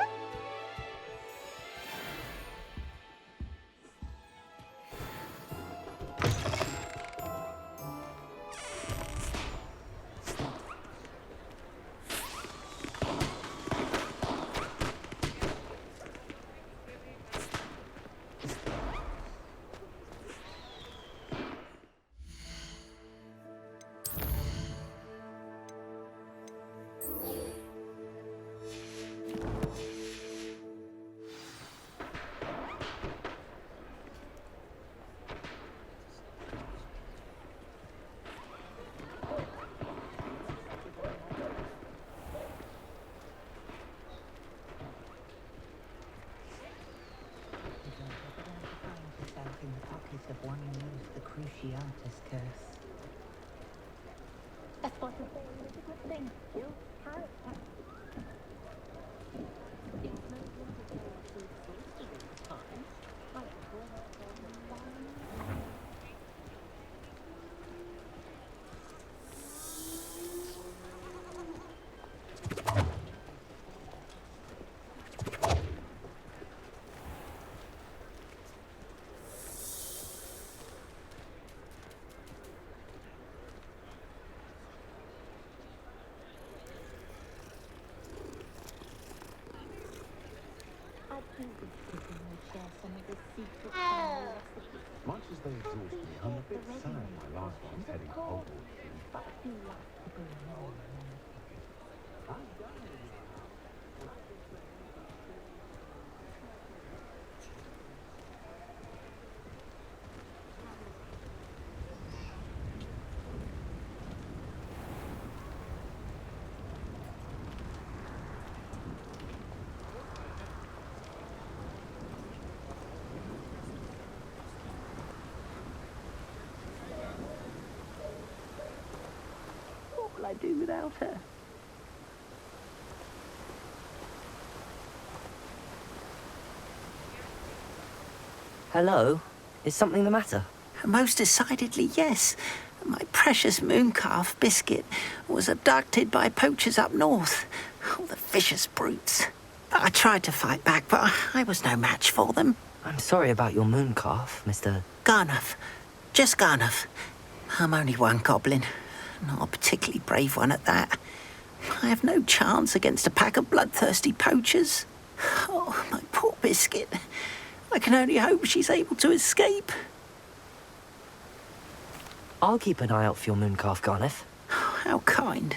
S8: In the pocket of one who knows the Cruciatus curse.
S2: That's what I'm saying. It's a good thing. You can't.
S4: Much as they exhaust me, I'm a bit sad my last one's heading to Hogwarts.
S5: What will I do without her?
S1: Hello? Is something the matter?
S12: Most decidedly, yes. My precious mooncalf, Biscuit, was abducted by poachers up north. Oh, the vicious brutes. I tried to fight back, but I was no match for them.
S1: I'm sorry about your mooncalf, Mr.
S12: Garnuff. Just Garnuff. I'm only one goblin. Not a particularly brave one at that. I have no chance against a pack of bloodthirsty poachers. Oh, my poor Biscuit. I can only hope she's able to escape.
S1: I'll keep an eye out for your mooncalf, Garneth.
S12: How kind.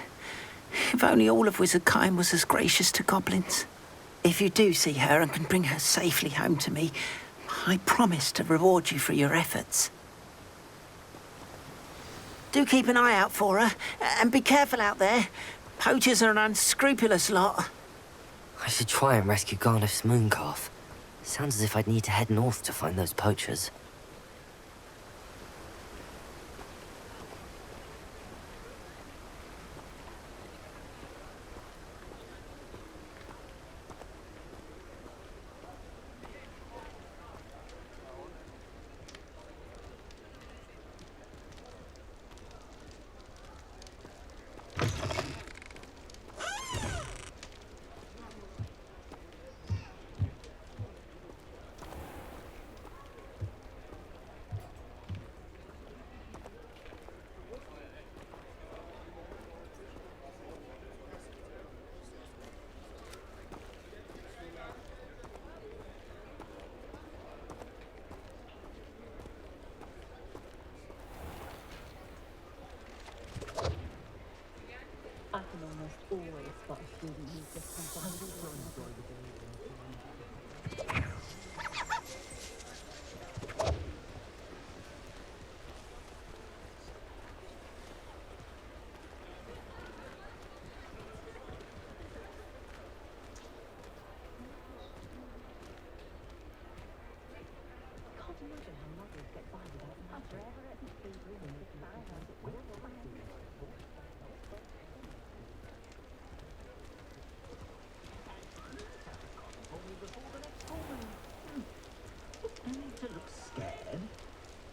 S12: If only all of Wizardkind was as gracious to goblins. If you do see her and can bring her safely home to me, I promise to reward you for your efforts. Do keep an eye out for her, and be careful out there. Poachers are an unscrupulous lot.
S1: I should try and rescue Garneth's mooncalf. Sounds as if I'd need to head north to find those poachers.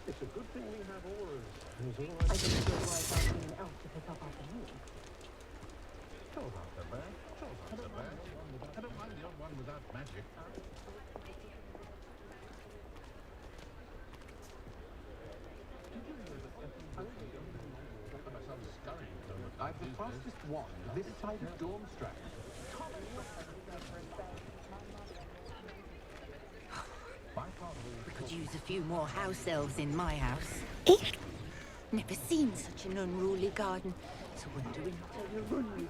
S4: It's a good thing we have auras.
S8: I didn't realize I was being else to pick up after you.
S4: Cho's not so bad. Cho's not so bad. I don't mind the odd one without magic. I've the fastest wand this side of Dormstrand.
S8: Could use a few more house elves in my house.
S2: Ich never seen such an unruly garden. So wondering how you run with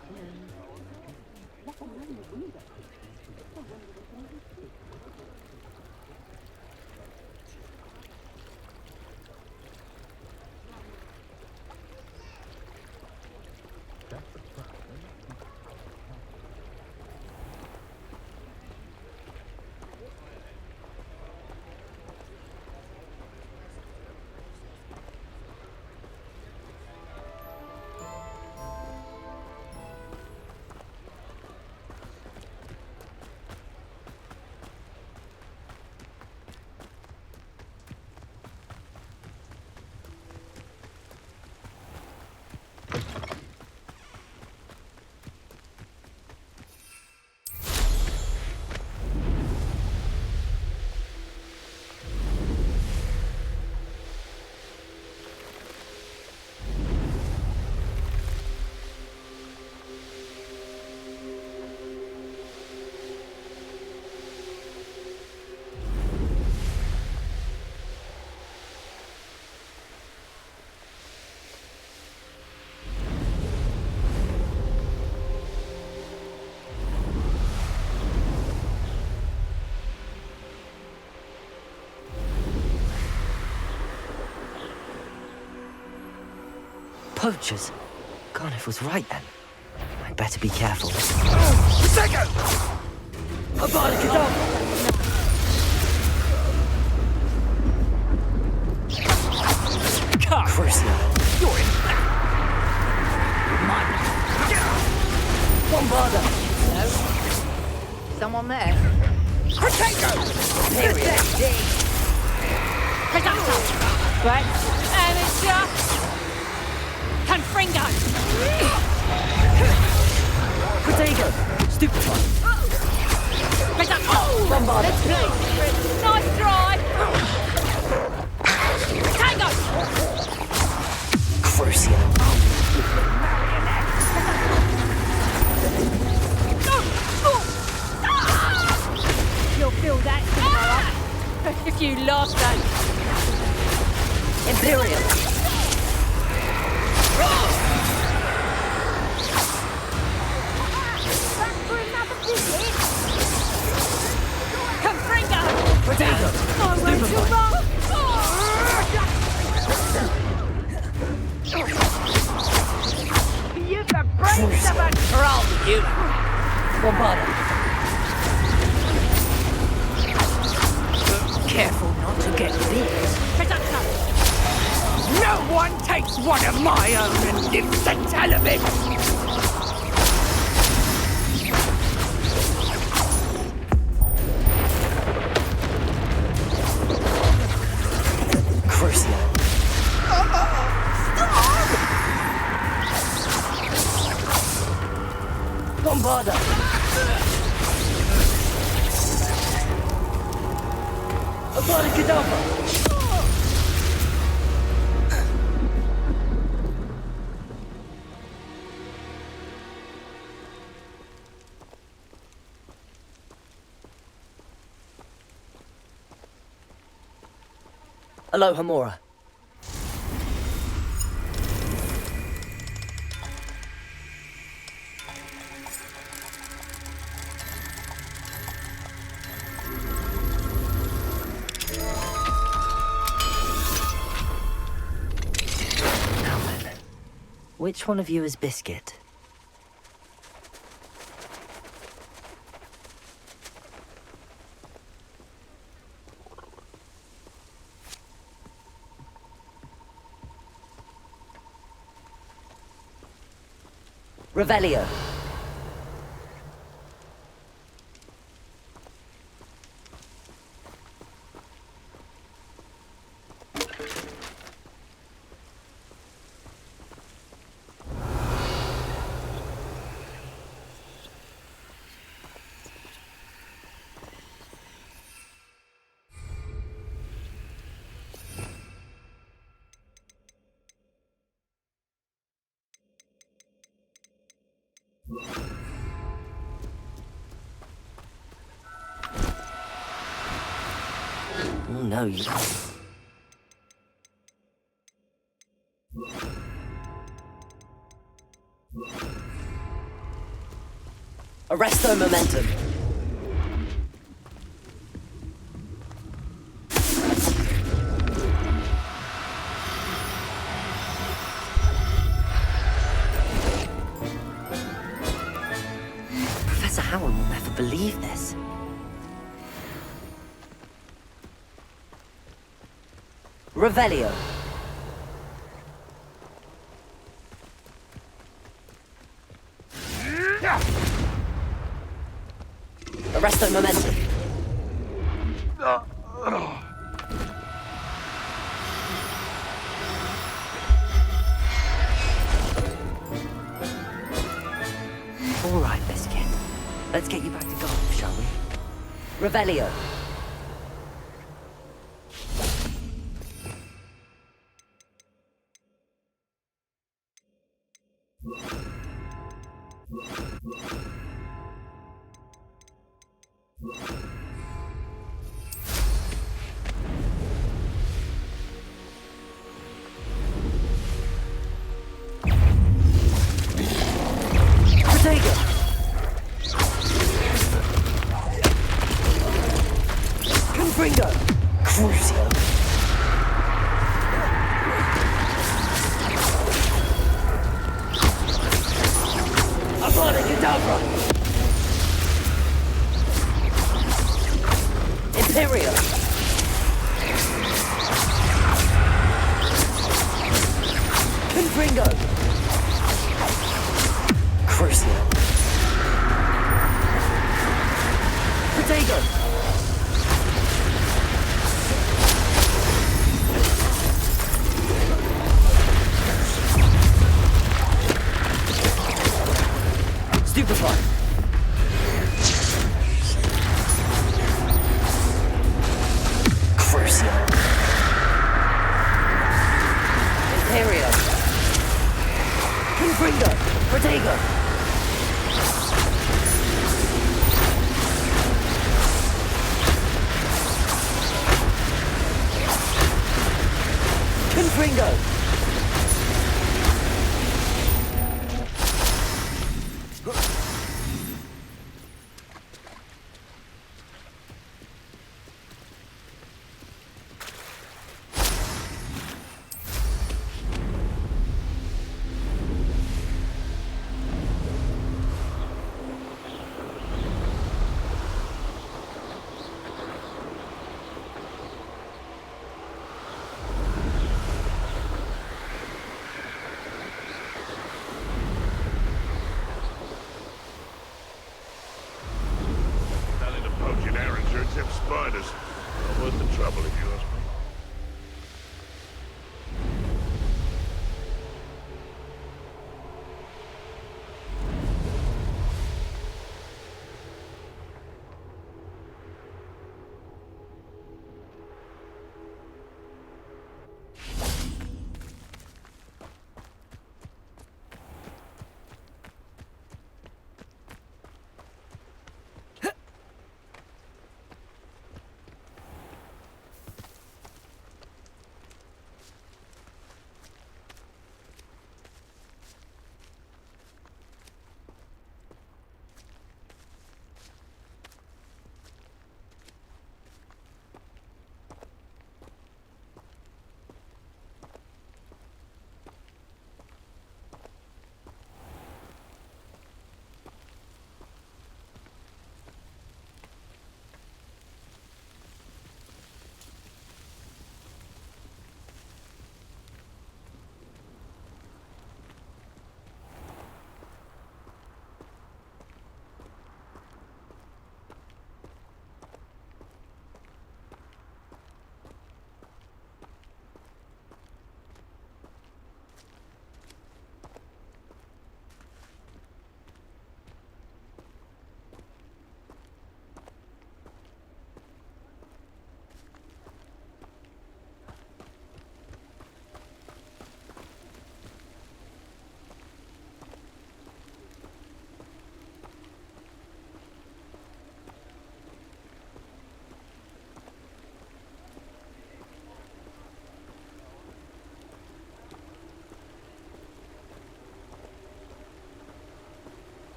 S1: Poachers? Garniff was right then. I'd better be careful.
S3: Second!
S1: Avada Kedavra! Crucia!
S3: You're in.
S1: Bombarda!
S8: Someone there?
S3: Potato!
S11: Right. Amateur. Confringo.
S1: Potato! Stupefy! Bombarda!
S11: Let's play. Nice try. Tango.
S1: Crucia!
S11: You'll feel that tomorrow if you lost that.
S1: Imperial!
S11: Confringo.
S1: Potato!
S11: My way too long. You've the brains of a troll, you.
S1: Bombarda!
S11: Careful not to get bit. No one takes one of my own and lives to tell of it.
S1: Crucia! Bombarda! Avada Kedavra! Aloha Mora. Now then, which one of you is Biscuit? Revelio. Oh no, you... Arresto momentum. Professor Howell will never believe this. Revelio. Arresto momentum. All right, Biscuit. Let's get you back to golf, shall we? Revelio. Protego. Confringo. Crucio. Avada Kedavra. Imperial. Confringo. Crucio. Protego. Stupefy. Crucio. Imperio. Confringo. Protego. Confringo.
S3: Selling a poaching errands are except spiders. Not worth the trouble if you ask me.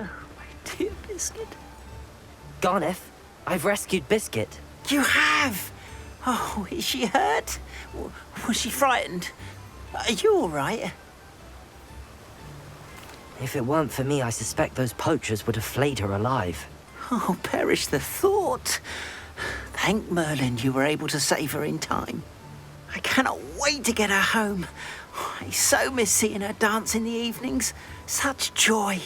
S12: My dear Biscuit.
S1: Garneth, I've rescued Biscuit.
S12: You have? Oh, is she hurt? Was she frightened? Are you all right?
S1: If it weren't for me, I suspect those poachers would have flayed her alive.
S12: Oh, perish the thought. Thank Merlin you were able to save her in time. I cannot wait to get her home. I so miss seeing her dance in the evenings. Such joy.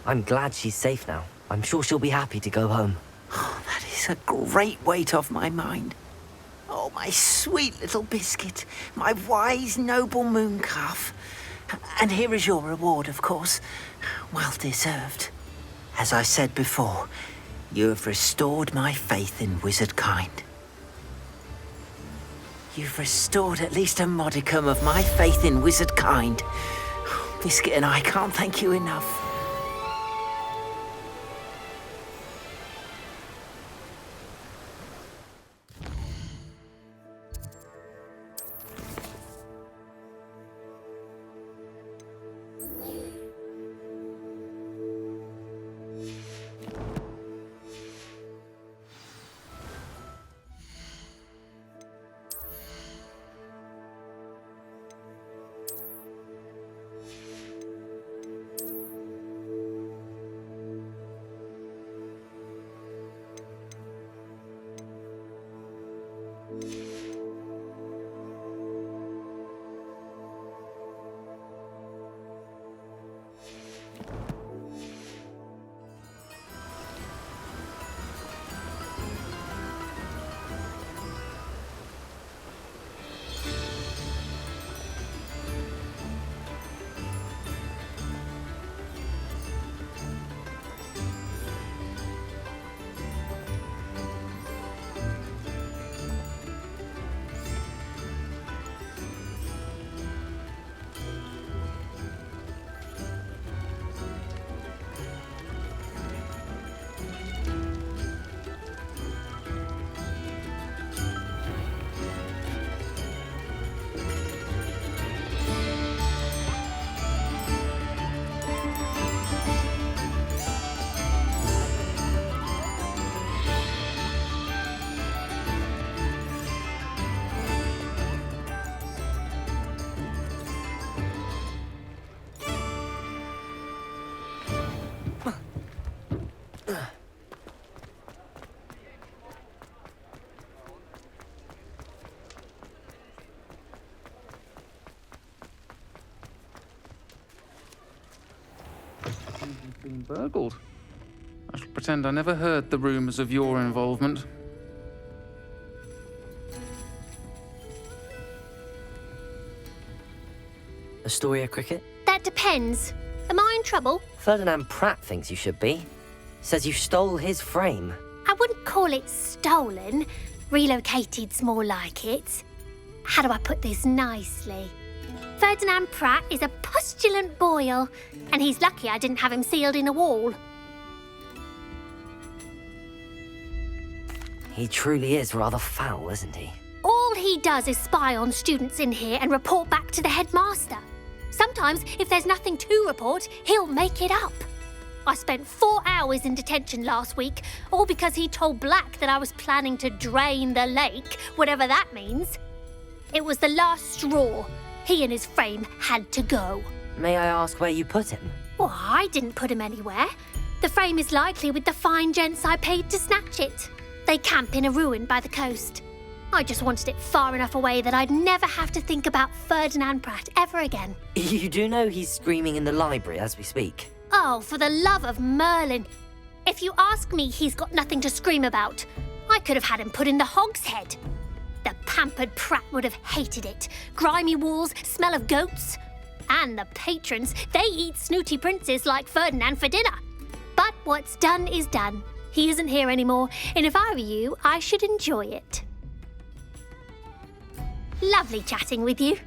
S1: I'm glad she's safe now. I'm sure she'll be happy to go home.
S12: Oh, that is a great weight off my mind. Oh, my sweet little Biscuit, my wise, noble moon calf. And here is your reward, of course. Well deserved. As I said before, you have restored my faith in wizard kind. You've restored at least a modicum of my faith in wizard kind. Biscuit and I can't thank you enough.
S13: Been burgled. I shall pretend I never heard the rumours of your involvement.
S1: Astoria Cricket?
S14: That depends. Am I in trouble?
S1: Ferdinand Pratt thinks you should be. Says you stole his frame.
S14: I wouldn't call it stolen. Relocated's more like it. How do I put this nicely? Ferdinand Pratt is a postulant boil, and he's lucky I didn't have him sealed in a wall.
S1: He truly is rather foul, isn't he?
S14: All he does is spy on students in here and report back to the headmaster. Sometimes, if there's nothing to report, he'll make it up. I spent 4 hours in detention last week, all because he told Black that I was planning to drain the lake, whatever that means. It was the last straw. He and his frame had to go.
S1: May I ask where you put him?
S14: Well, I didn't put him anywhere. The frame is likely with the fine gents I paid to snatch it. They camp in a ruin by the coast. I just wanted it far enough away that I'd never have to think about Ferdinand Pratt ever again.
S1: You do know he's screaming in the library as we speak.
S14: Oh, for the love of Merlin. If you ask me, he's got nothing to scream about. I could have had him put in the hogshead. The pampered Pratt would have hated it. Grimy walls, smell of goats. And the patrons, they eat snooty princes like Ferdinand for dinner. But what's done is done. He isn't here anymore, and if I were you, I should enjoy it. Lovely chatting with you.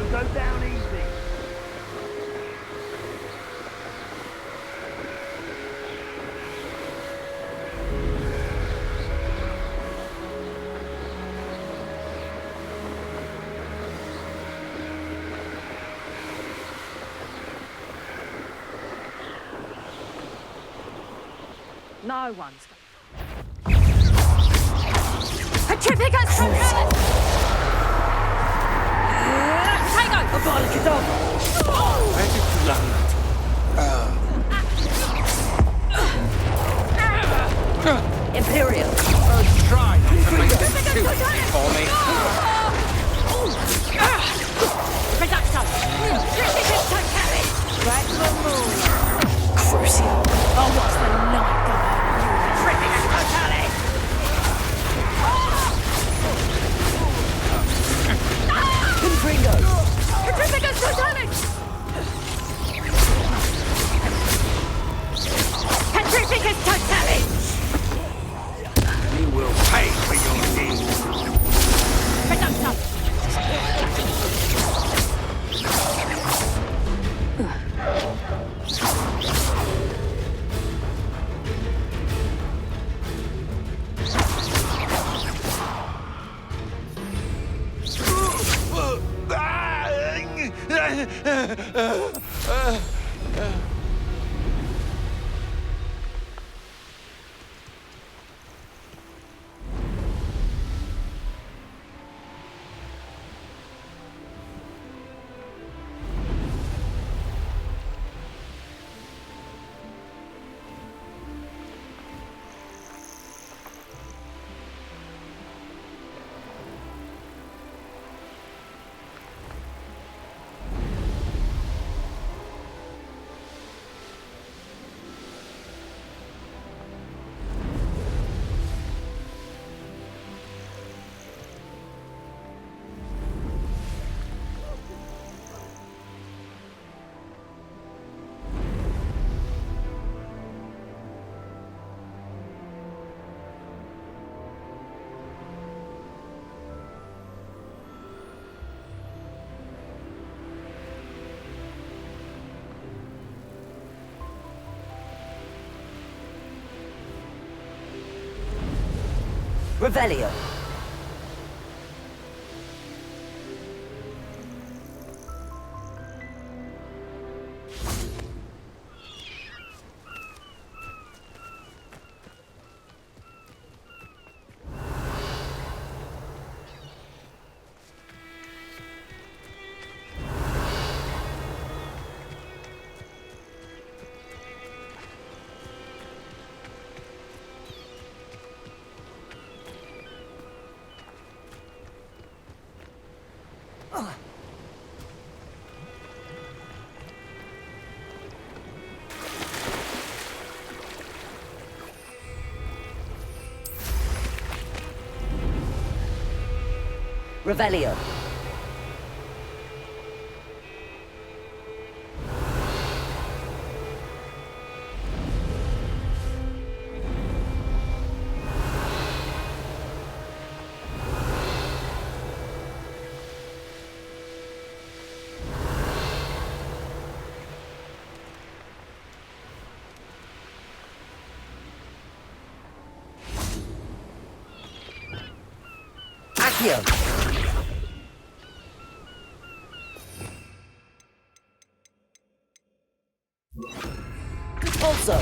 S3: Go down easy.
S6: No one's
S11: Petrificus Propellus! Tango! A barley dog!
S9: Where did you learn that?
S1: Imperial!
S9: Try not to make them too easy for me.
S11: Reducto! Petrificus Totalis! Back to the moon!
S1: Crucio.
S11: Oh, what's the night going on? Petrificus Totalis!
S1: Confringo!
S11: Petrificus Totalis! Petrificus Totalis!
S9: You will pay for your deeds.
S11: Reducto!
S1: Revelio. Revelio. Accio. Also.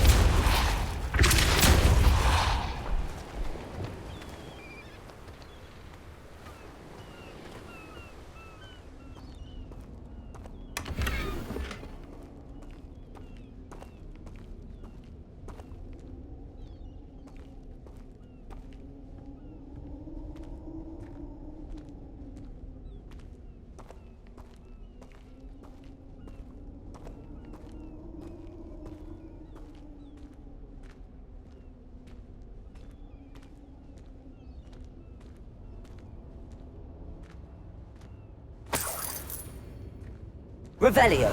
S1: Revelio.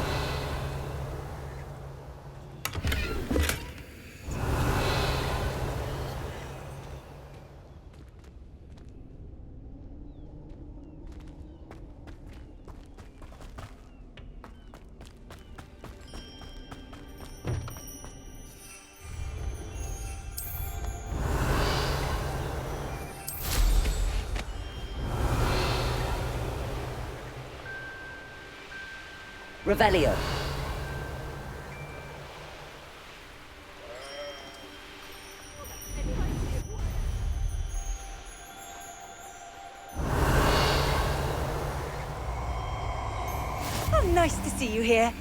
S1: Revelio.
S6: Oh, nice to see you here.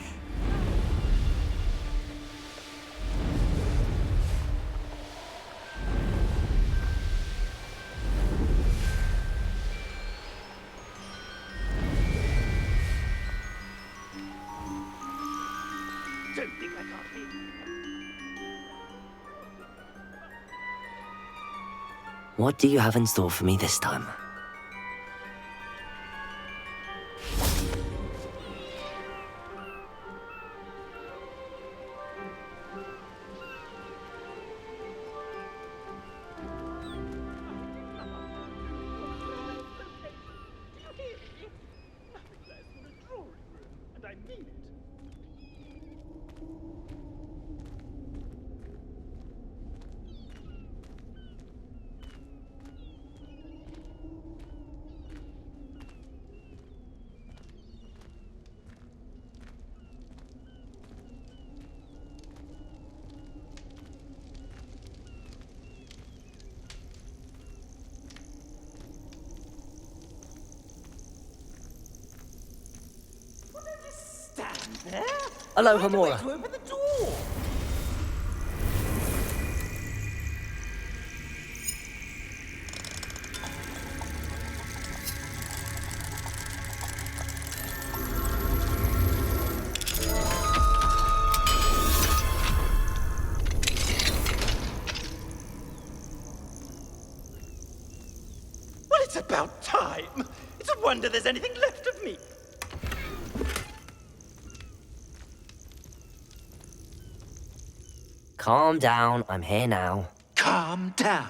S3: Don't think I can't hear you.
S1: What do you have in store for me this time?
S3: And I mean it.
S10: Stand there?
S1: Aloha, Mora.
S10: To open the door. Well, it's about time. It's a wonder there's anything left of me.
S1: Calm down, I'm here now.
S10: Calm down.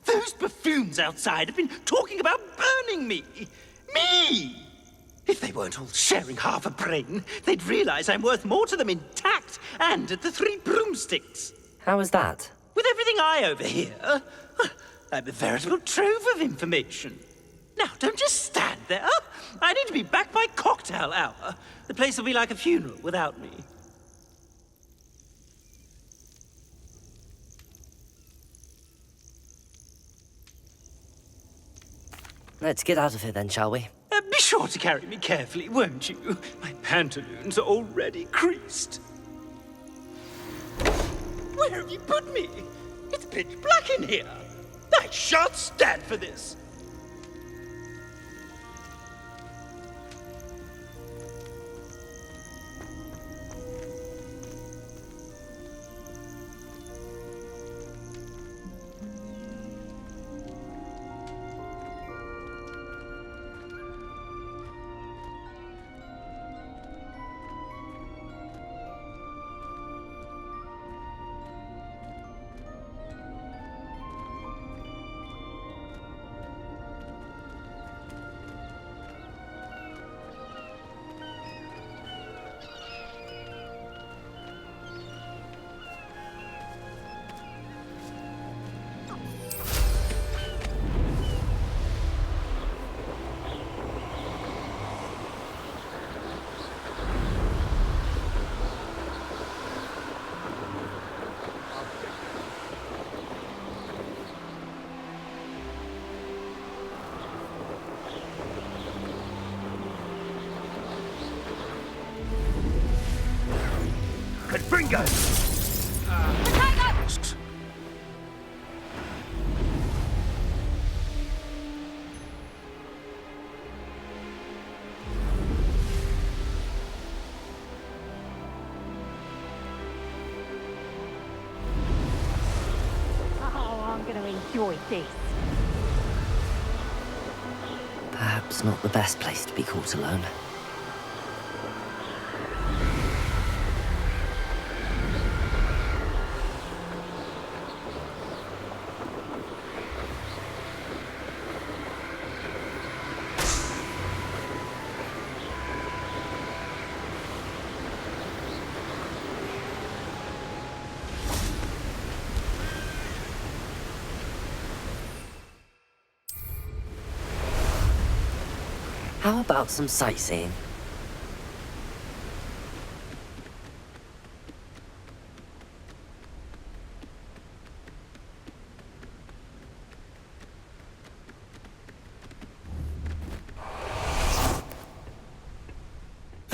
S10: Those buffoons outside have been talking about burning me. Me! If they weren't all sharing half a brain, they'd realize I'm worth more to them intact and at the 3 broomsticks.
S1: How was that?
S10: With everything I overhear, I'm a veritable trove of information. Now, don't just stand there. I need to be back by cocktail hour. The place will be like a funeral without me.
S1: Let's get out of here then, shall we?
S10: Be sure to carry me carefully, won't you? My pantaloons are already creased. Where have you put me? It's pitch black in here. I shan't stand for this.
S3: Confringo!
S6: Oh, I'm going to enjoy this.
S1: Perhaps not the best place to be caught alone. How about some sightseeing?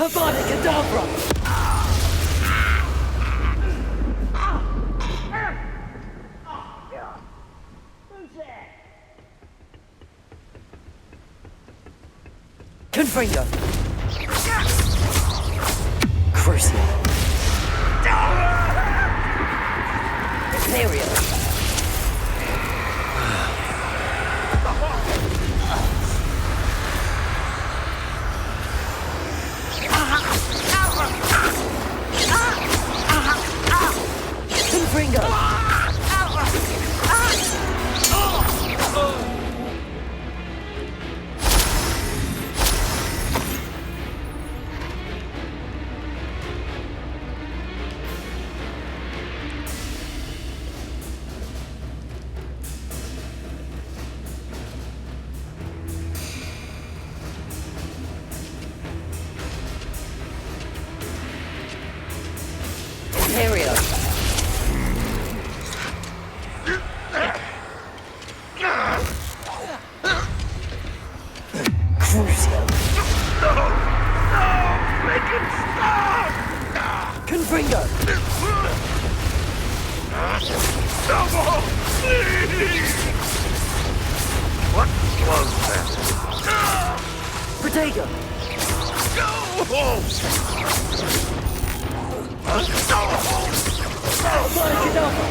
S1: Avada Kedavra! Confringo! Crucio! Imperial! Confringo! Imperial! Crucio!
S3: No! No! Make it stop!
S1: Confringo!
S3: Double! Please! What was that?
S1: Protego!
S3: Go!
S1: Avada Kedavra!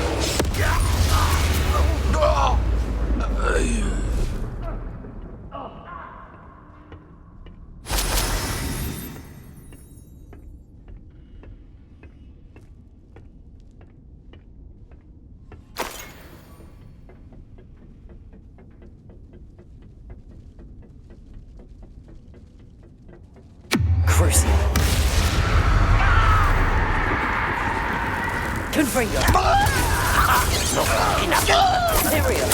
S1: Crucio! Confringo! Imperial!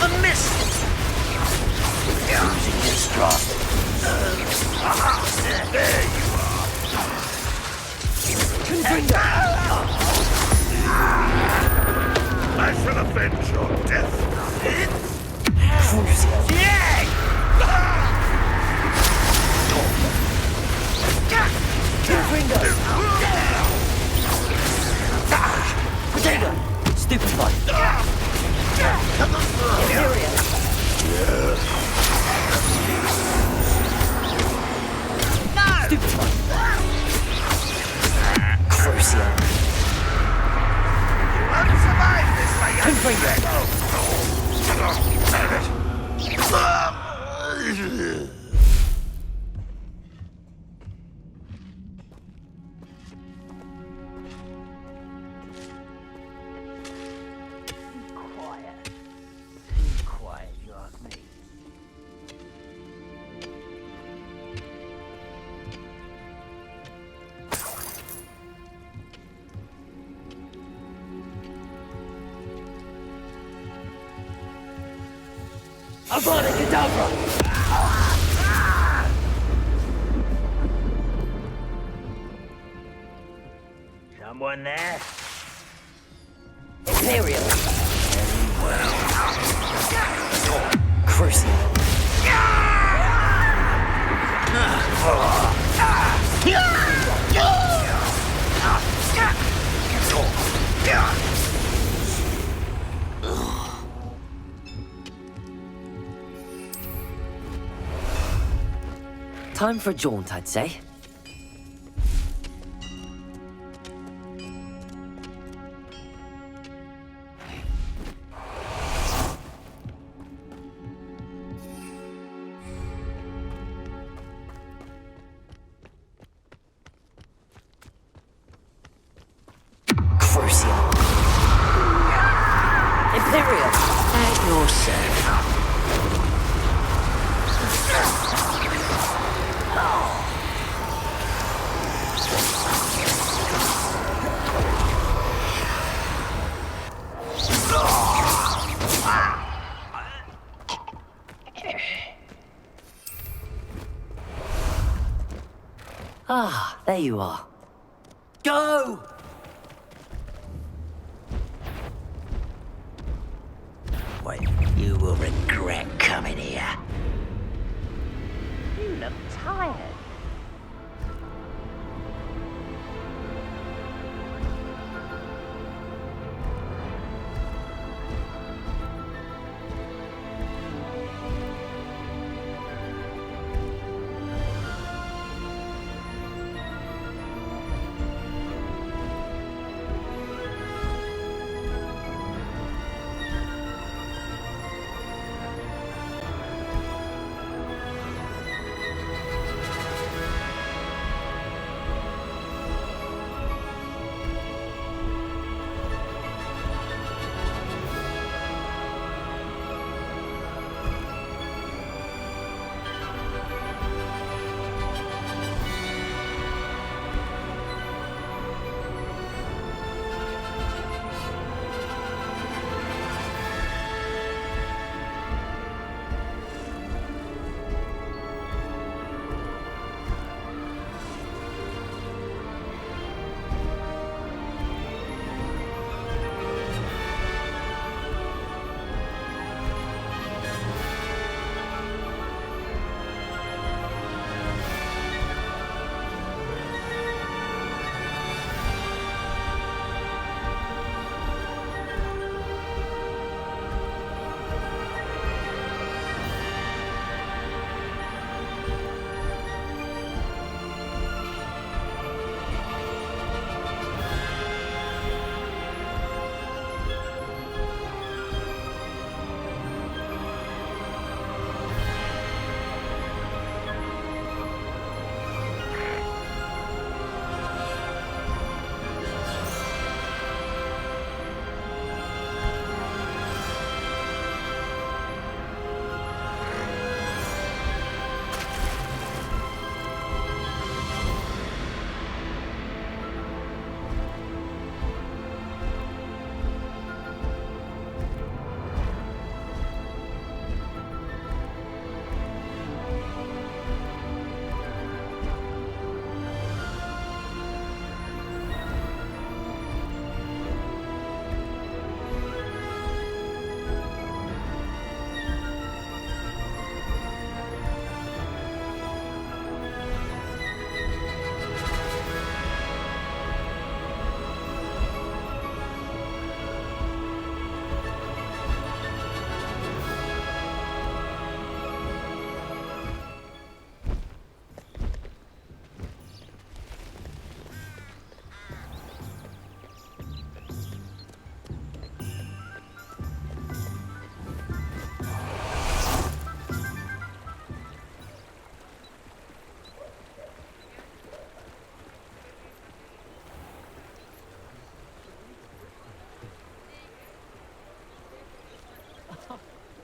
S10: A miss!
S3: Using distrust. There you are.
S1: Confringo!
S3: I shall avenge your death.
S1: Crucio! Confringo! Protego! Stupid spot! Imperial! Stupid spot! Crucio!
S3: You won't survive this, my young
S1: Confringo!
S10: Quiet, you ask me.
S1: Avada Kedavra!
S10: Someone there?
S1: Imperial! Crucio! Time for a jaunt, I'd say. Crucio! Imperial!
S12: At your service.
S1: Ah, there you are. Go!
S12: Wait, you will regret coming here.
S15: look tired.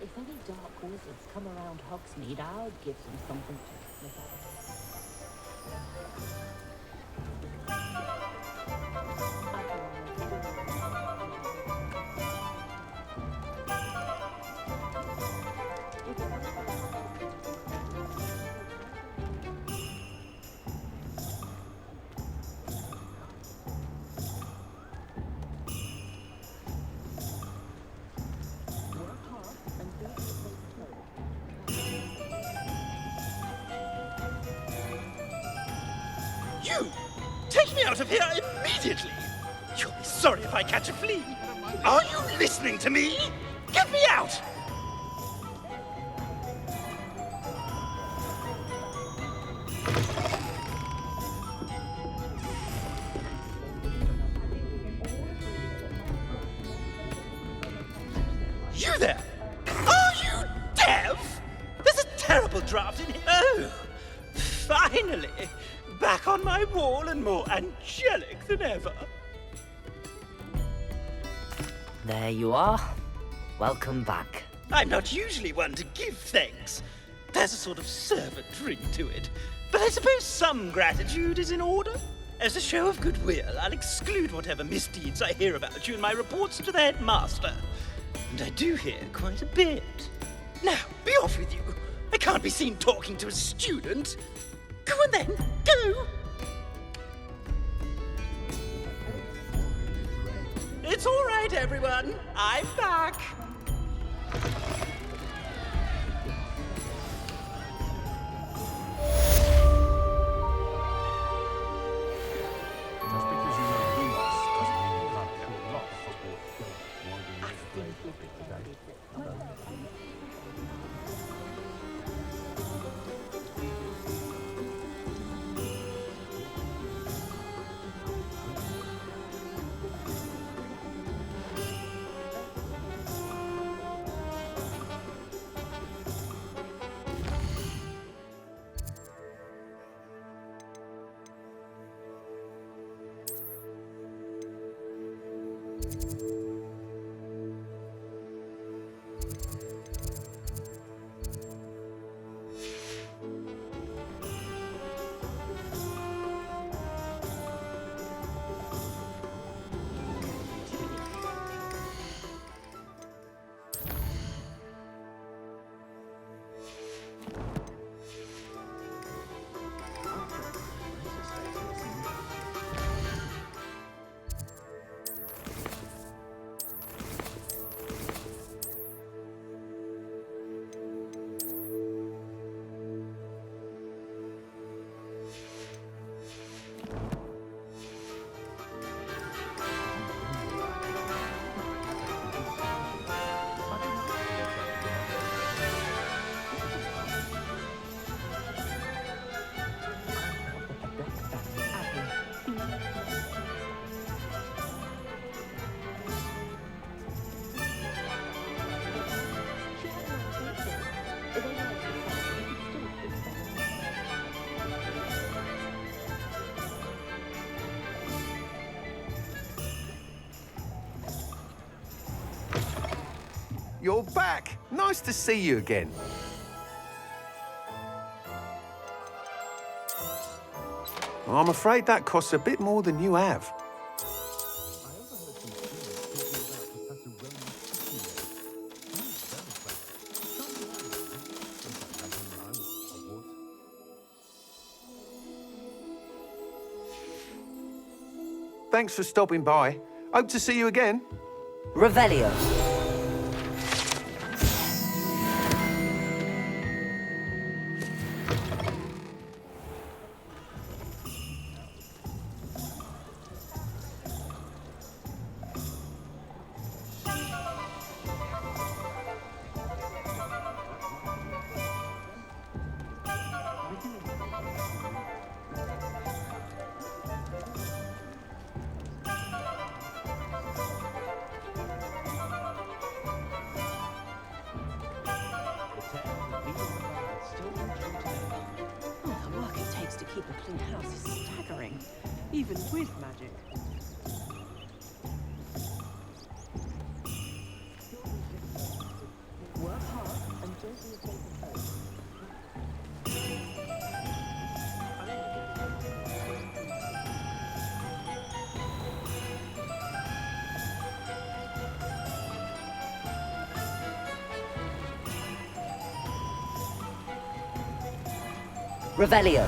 S8: If any dark wizards come around Hogsmeade, I'll give them something to sniff
S10: You! Take me out of here immediately! You'll be sorry if I catch a flea. Are you listening to me? Get me out! You there! Are you deaf? There's a terrible draft in here. Oh! Finally! Back on my wall and more angelic than ever.
S1: There you are. Welcome back.
S10: I'm not usually one to give thanks. There's a sort of servant ring to it. But I suppose some gratitude is in order. As a show of goodwill, I'll exclude whatever misdeeds I hear about you in my reports to the headmaster. And I do hear quite a bit. Now, be off with you. I can't be seen talking to a student. Go on then, go! It's all right, everyone. I'm back.
S9: You're back. Nice to see you again. I'm afraid that costs a bit more than you have. Thanks for stopping by. Hope to see you again.
S1: Revelio.
S6: The work it takes to keep a clean house is staggering, even with magic. Work hard and don't be afraid to fail.
S1: Revelio.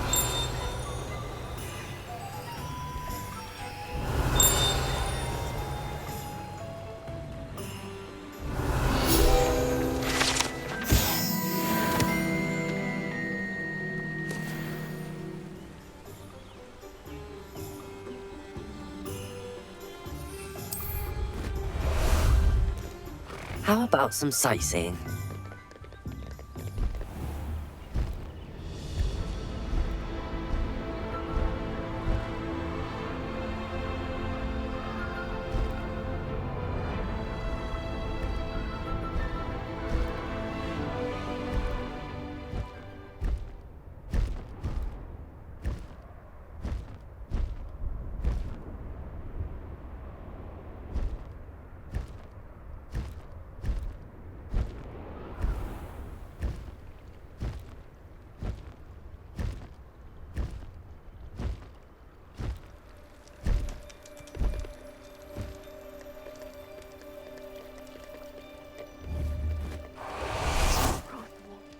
S1: How about some sightseeing?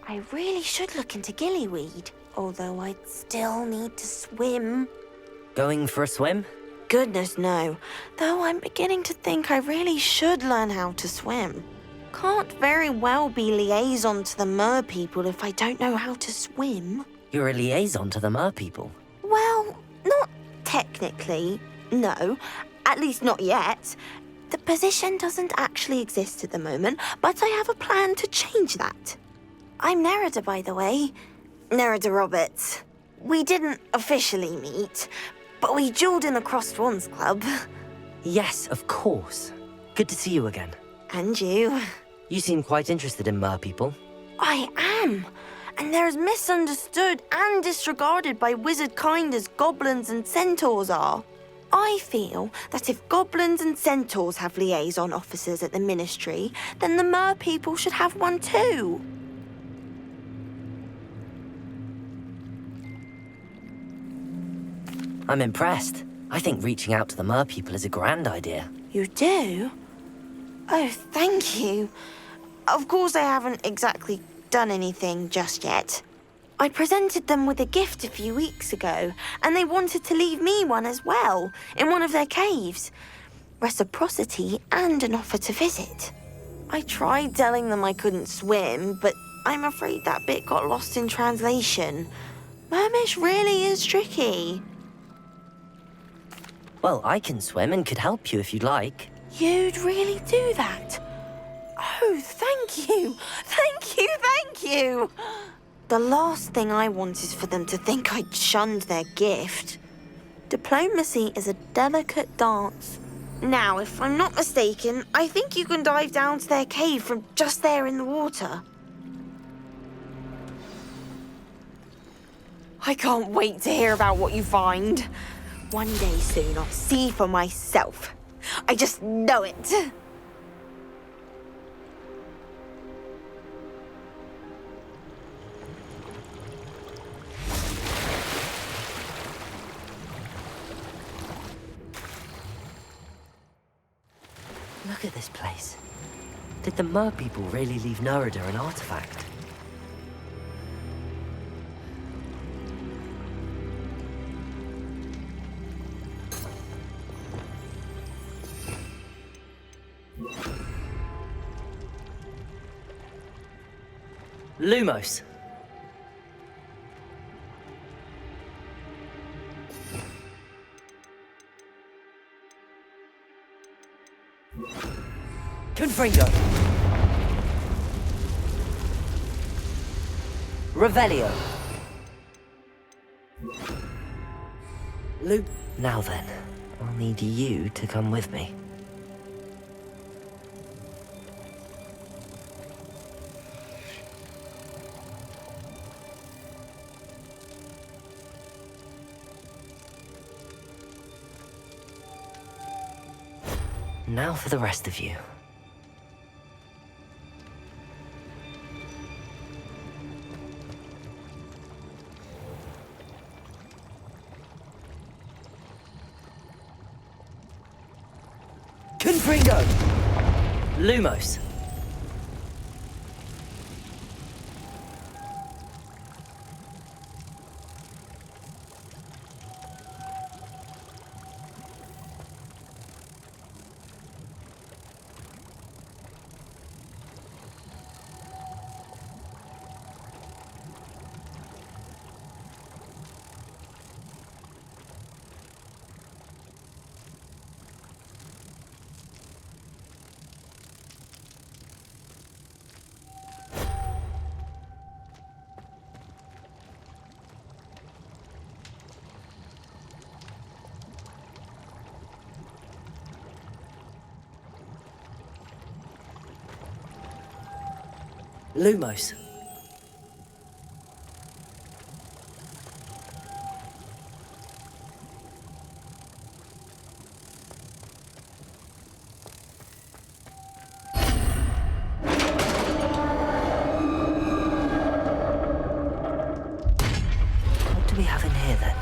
S2: I really should look into gillyweed, although I'd still need to swim.
S1: Going for a swim?
S2: Goodness, no. Though I'm beginning to think I really should learn how to swim. Can't very well be liaison to the mer people if I don't know how to swim.
S1: You're a liaison to the mer people.
S2: Well, not technically, no. At least not yet. The position doesn't actually exist at the moment, but I have a plan to change that. I'm Nerida, by the way. Nerida Roberts. We didn't officially meet, but we duelled in the Crossed Wands Club.
S1: Yes, of course. Good to see you again.
S2: And you.
S1: You seem quite interested in mer people.
S2: I am. And they're as misunderstood and disregarded by wizard kind as goblins and centaurs are.
S15: I feel that if goblins and centaurs have liaison officers at the Ministry, then the mer people should have one too.
S1: I'm impressed. I think reaching out to the mer people is a grand idea.
S15: You do? Oh, thank you. Of course I haven't exactly done anything just yet. I presented them with a gift a few weeks ago, and they wanted to leave me one as well, in one of their caves. Reciprocity and an offer to visit. I tried telling them I couldn't swim, but I'm afraid that bit got lost in translation. Mermish really is tricky.
S1: Well, I can swim and could help you if you'd like.
S15: You'd really do that? Oh, thank you! Thank you, thank you! The last thing I want is for them to think I'd shunned their gift. Diplomacy is a delicate dance. Now, if I'm not mistaken, I think you can dive down to their cave from just there in the water. I can't wait to hear about what you find. One day soon, I'll see for myself. I just know it.
S1: Look at this place. Did the mer people really leave Nerida an artifact? Lumos. Confringo. Revelio. Now then, I'll need you to come with me. Now for the rest of you. Confringo! Lumos. Lumos. What do we have in here then?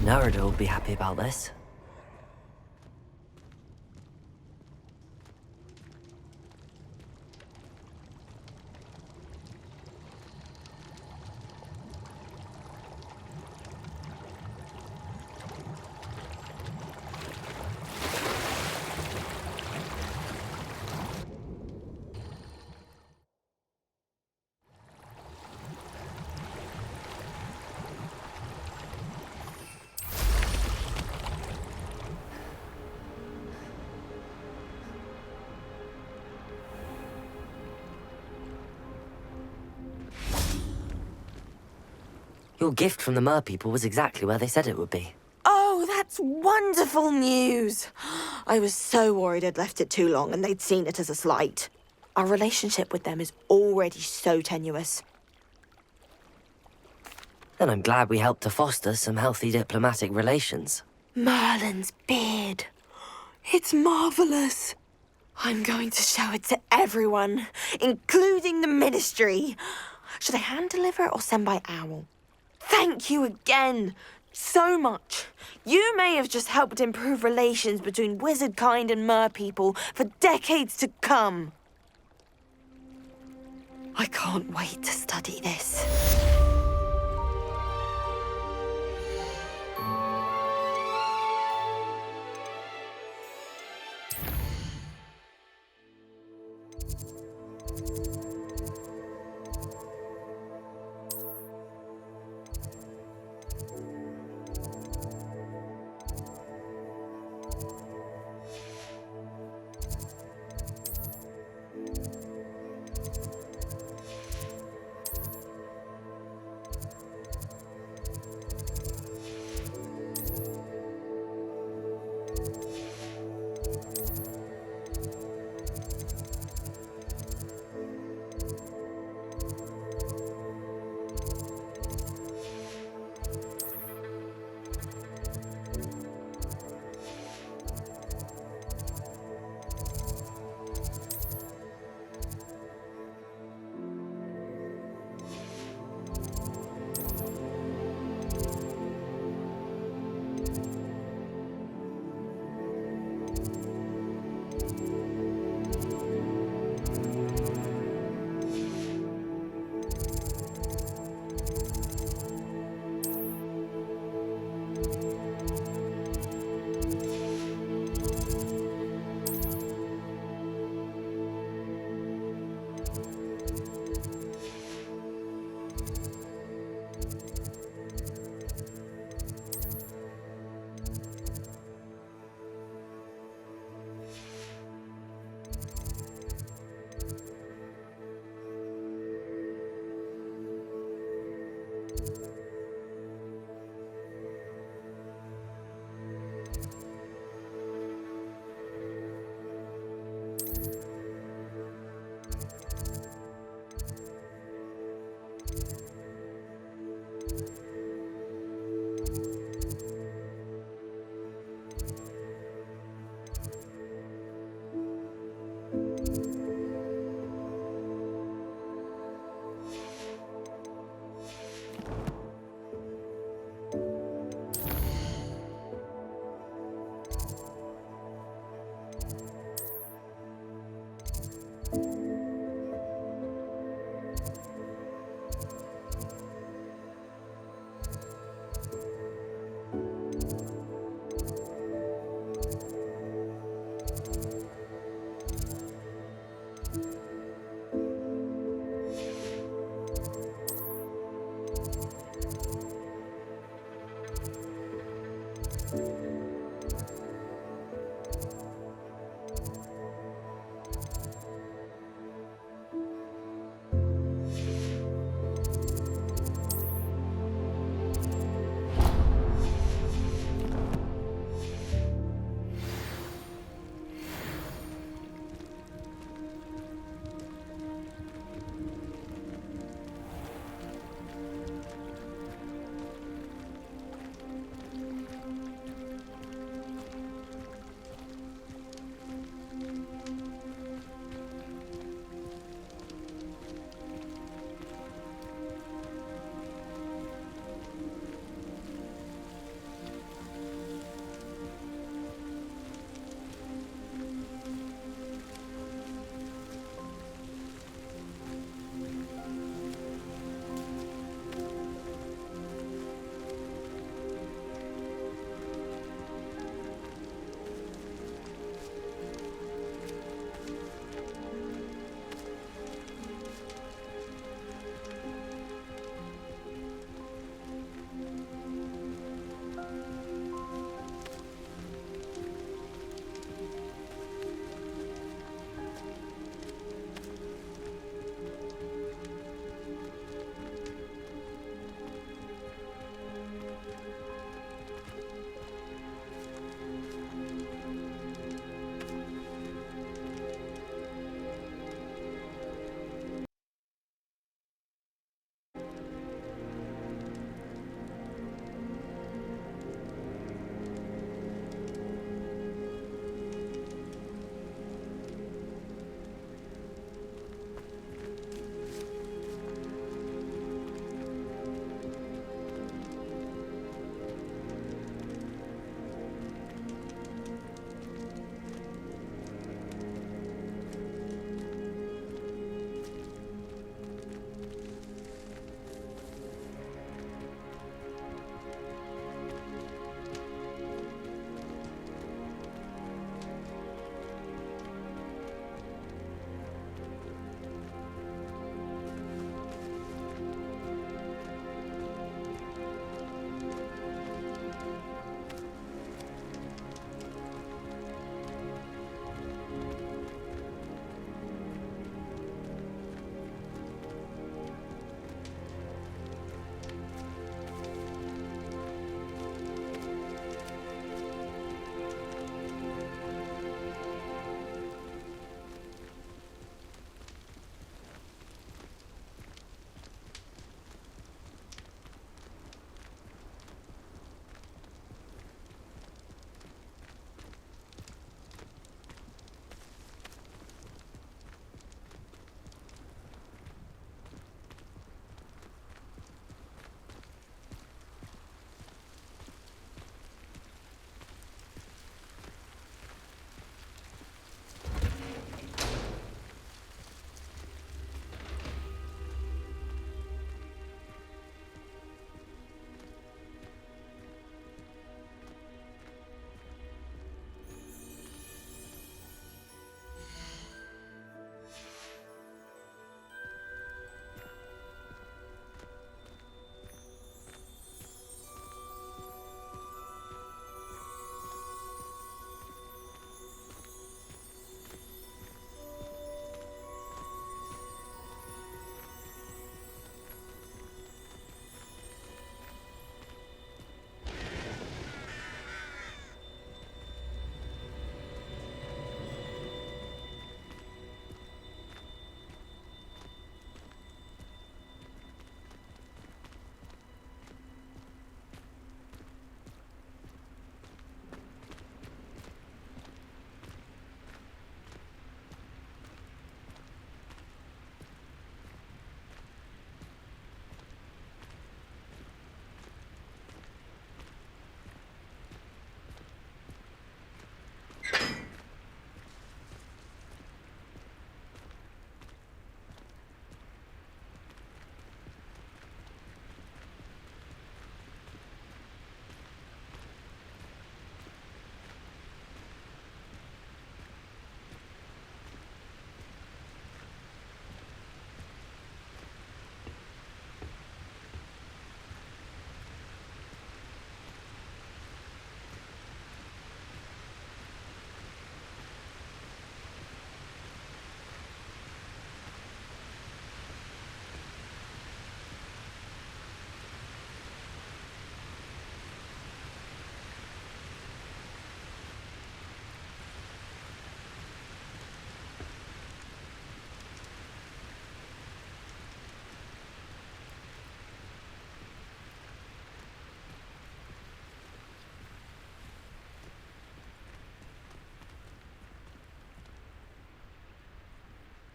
S1: Nerida will be happy about this. Your gift from the mer people was exactly where they said it would be.
S15: Oh, that's wonderful news. I was so worried I'd left it too long and they'd seen it as a slight. Our relationship with them is already so tenuous.
S1: And I'm glad we helped to foster some healthy diplomatic relations.
S15: Merlin's beard. It's marvellous. I'm going to show it to everyone, including the Ministry. Should I hand deliver it or send by owl? Thank you again so much. You may have just helped improve relations between wizard kind and mer people for decades to come. I can't wait to study this.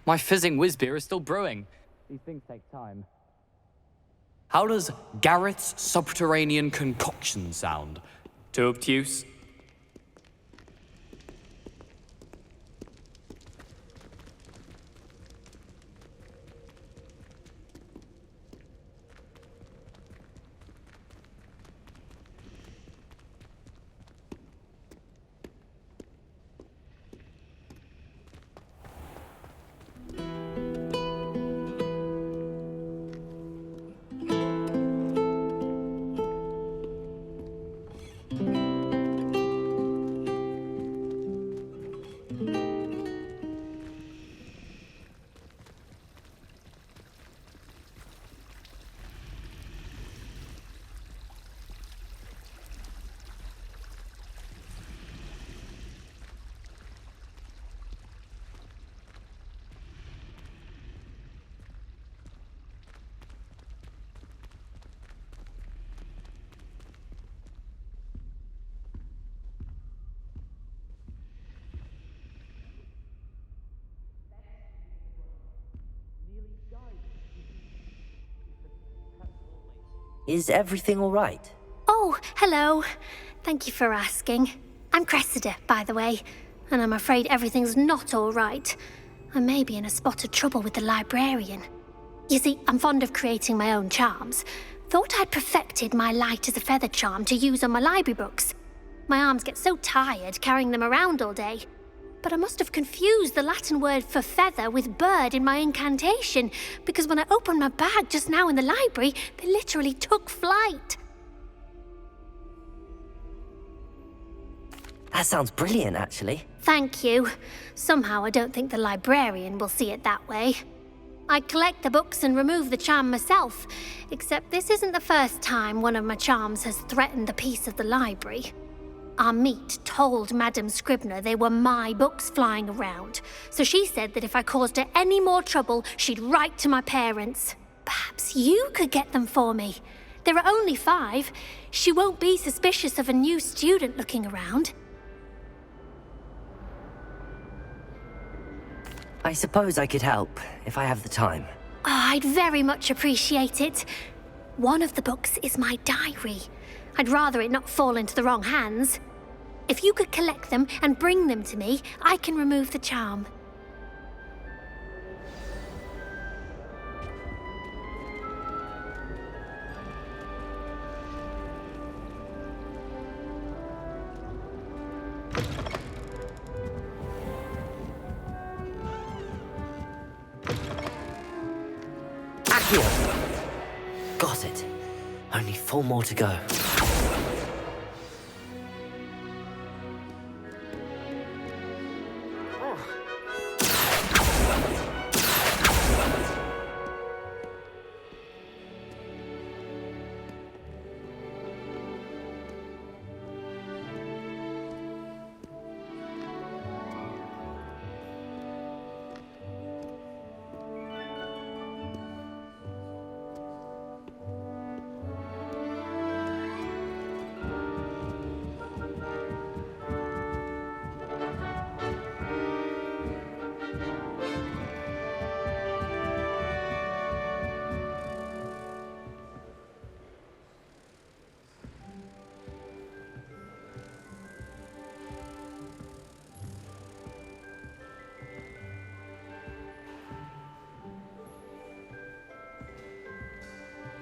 S16: My fizzing whiz-beer is still brewing. These things take time. How does Garrett's subterranean concoction sound? Too obtuse?
S1: Is everything all right?
S14: Oh, hello. Thank you for asking. I'm Cressida, by the way, and I'm afraid everything's not all right. I may be in a spot of trouble with the librarian. You see, I'm fond of creating my own charms. Thought I'd perfected my light as a feather charm to use on my library books. My arms get so tired carrying them around all day. But I must have confused the Latin word for feather with bird in my incantation, because when I opened my bag just now in the library, they literally took flight.
S1: That sounds brilliant, actually.
S14: Thank you. Somehow I don't think the librarian will see it that way. I collect the books and remove the charm myself, except this isn't the first time one of my charms has threatened the peace of the library. Our meet told Madame Scribner they were my books flying around, so she said that if I caused her any more trouble, she'd write to my parents. Perhaps you could get them for me. There are only 5. She won't be suspicious of a new student looking around.
S1: I suppose I could help, if I have the time.
S14: Oh, I'd very much appreciate it. One of the books is my diary. I'd rather it not fall into the wrong hands. If you could collect them and bring them to me, I can remove the charm.
S1: Accio! Got it. Only 4 more to go.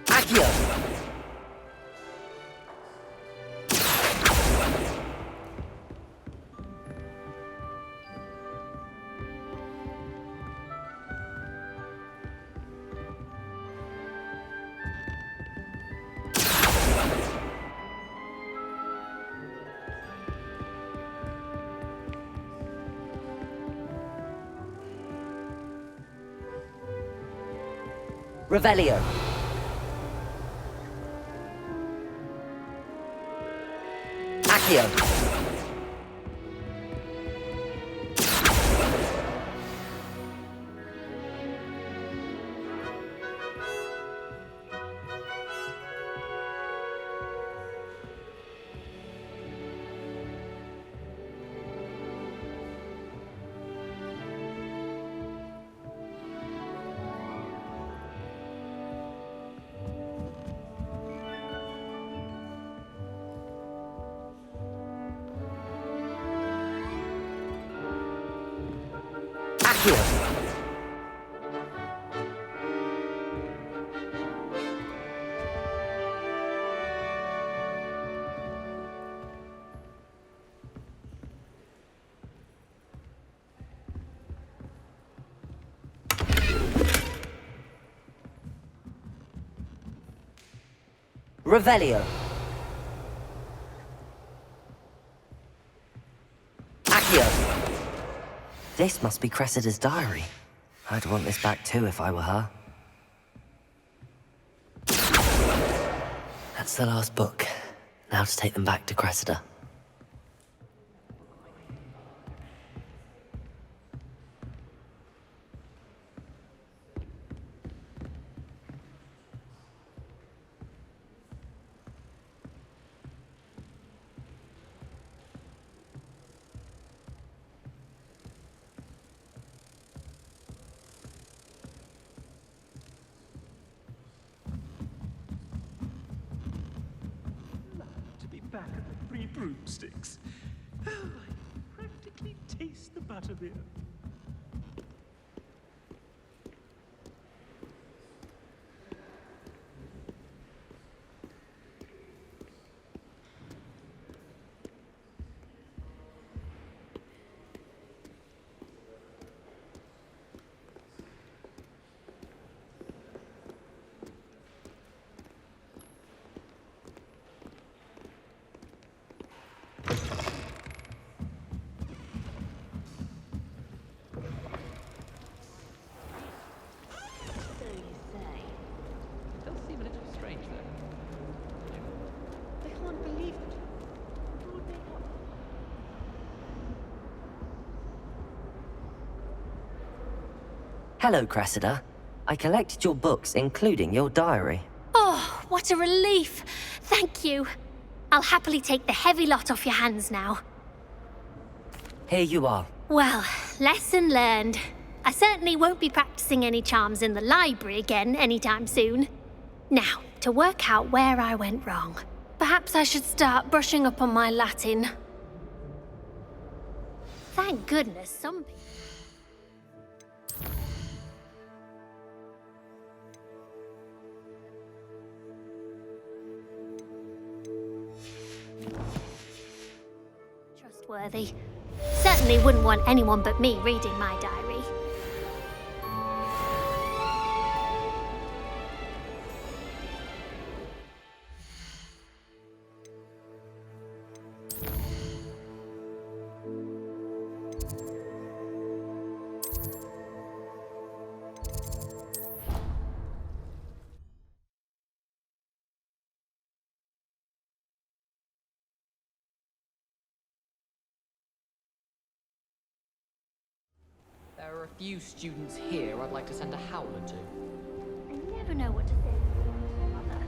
S1: Accio! Revelio. Accio. Accio! Revelio. Accio. This must be Cressida's diary. I'd want this back too if I were her. That's the last book. Now to take them back to Cressida.
S10: Back at the Three Broomsticks. Oh, I can practically taste the butterbeer.
S1: Hello, Cressida. I collected your books, including your diary.
S14: Oh, what a relief. Thank you. I'll happily take the heavy lot off your hands now.
S1: Here you are.
S14: Well, lesson learned. I certainly won't be practicing any charms in the library again anytime soon. Now, to work out where I went wrong. Perhaps I should start brushing up on my Latin. Thank goodness some people... trustworthy. Certainly wouldn't want anyone but me reading my diary.
S16: There are a few students here I'd like to send a howler to.
S14: I never know what to say. Mother.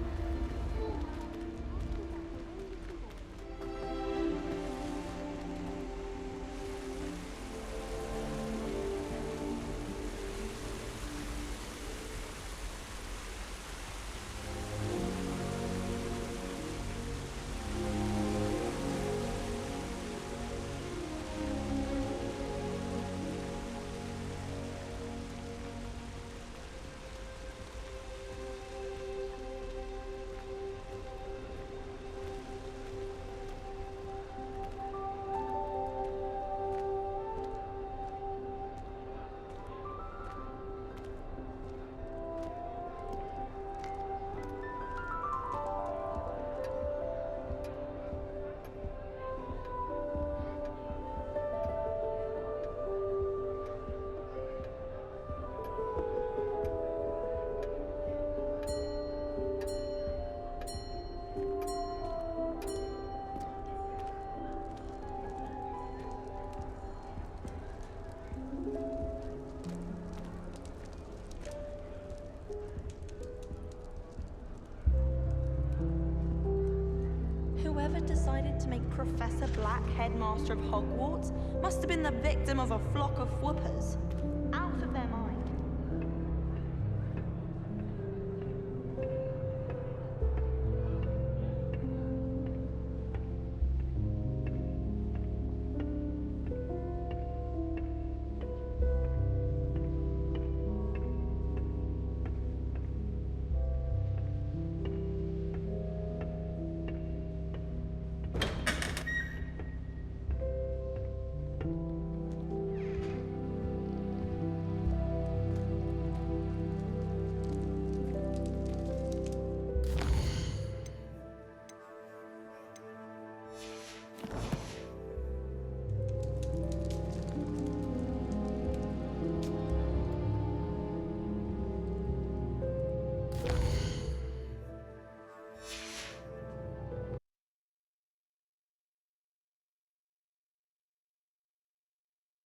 S17: Whoever decided to make Professor Black headmaster of Hogwarts must have been the victim of a flock of whoopers.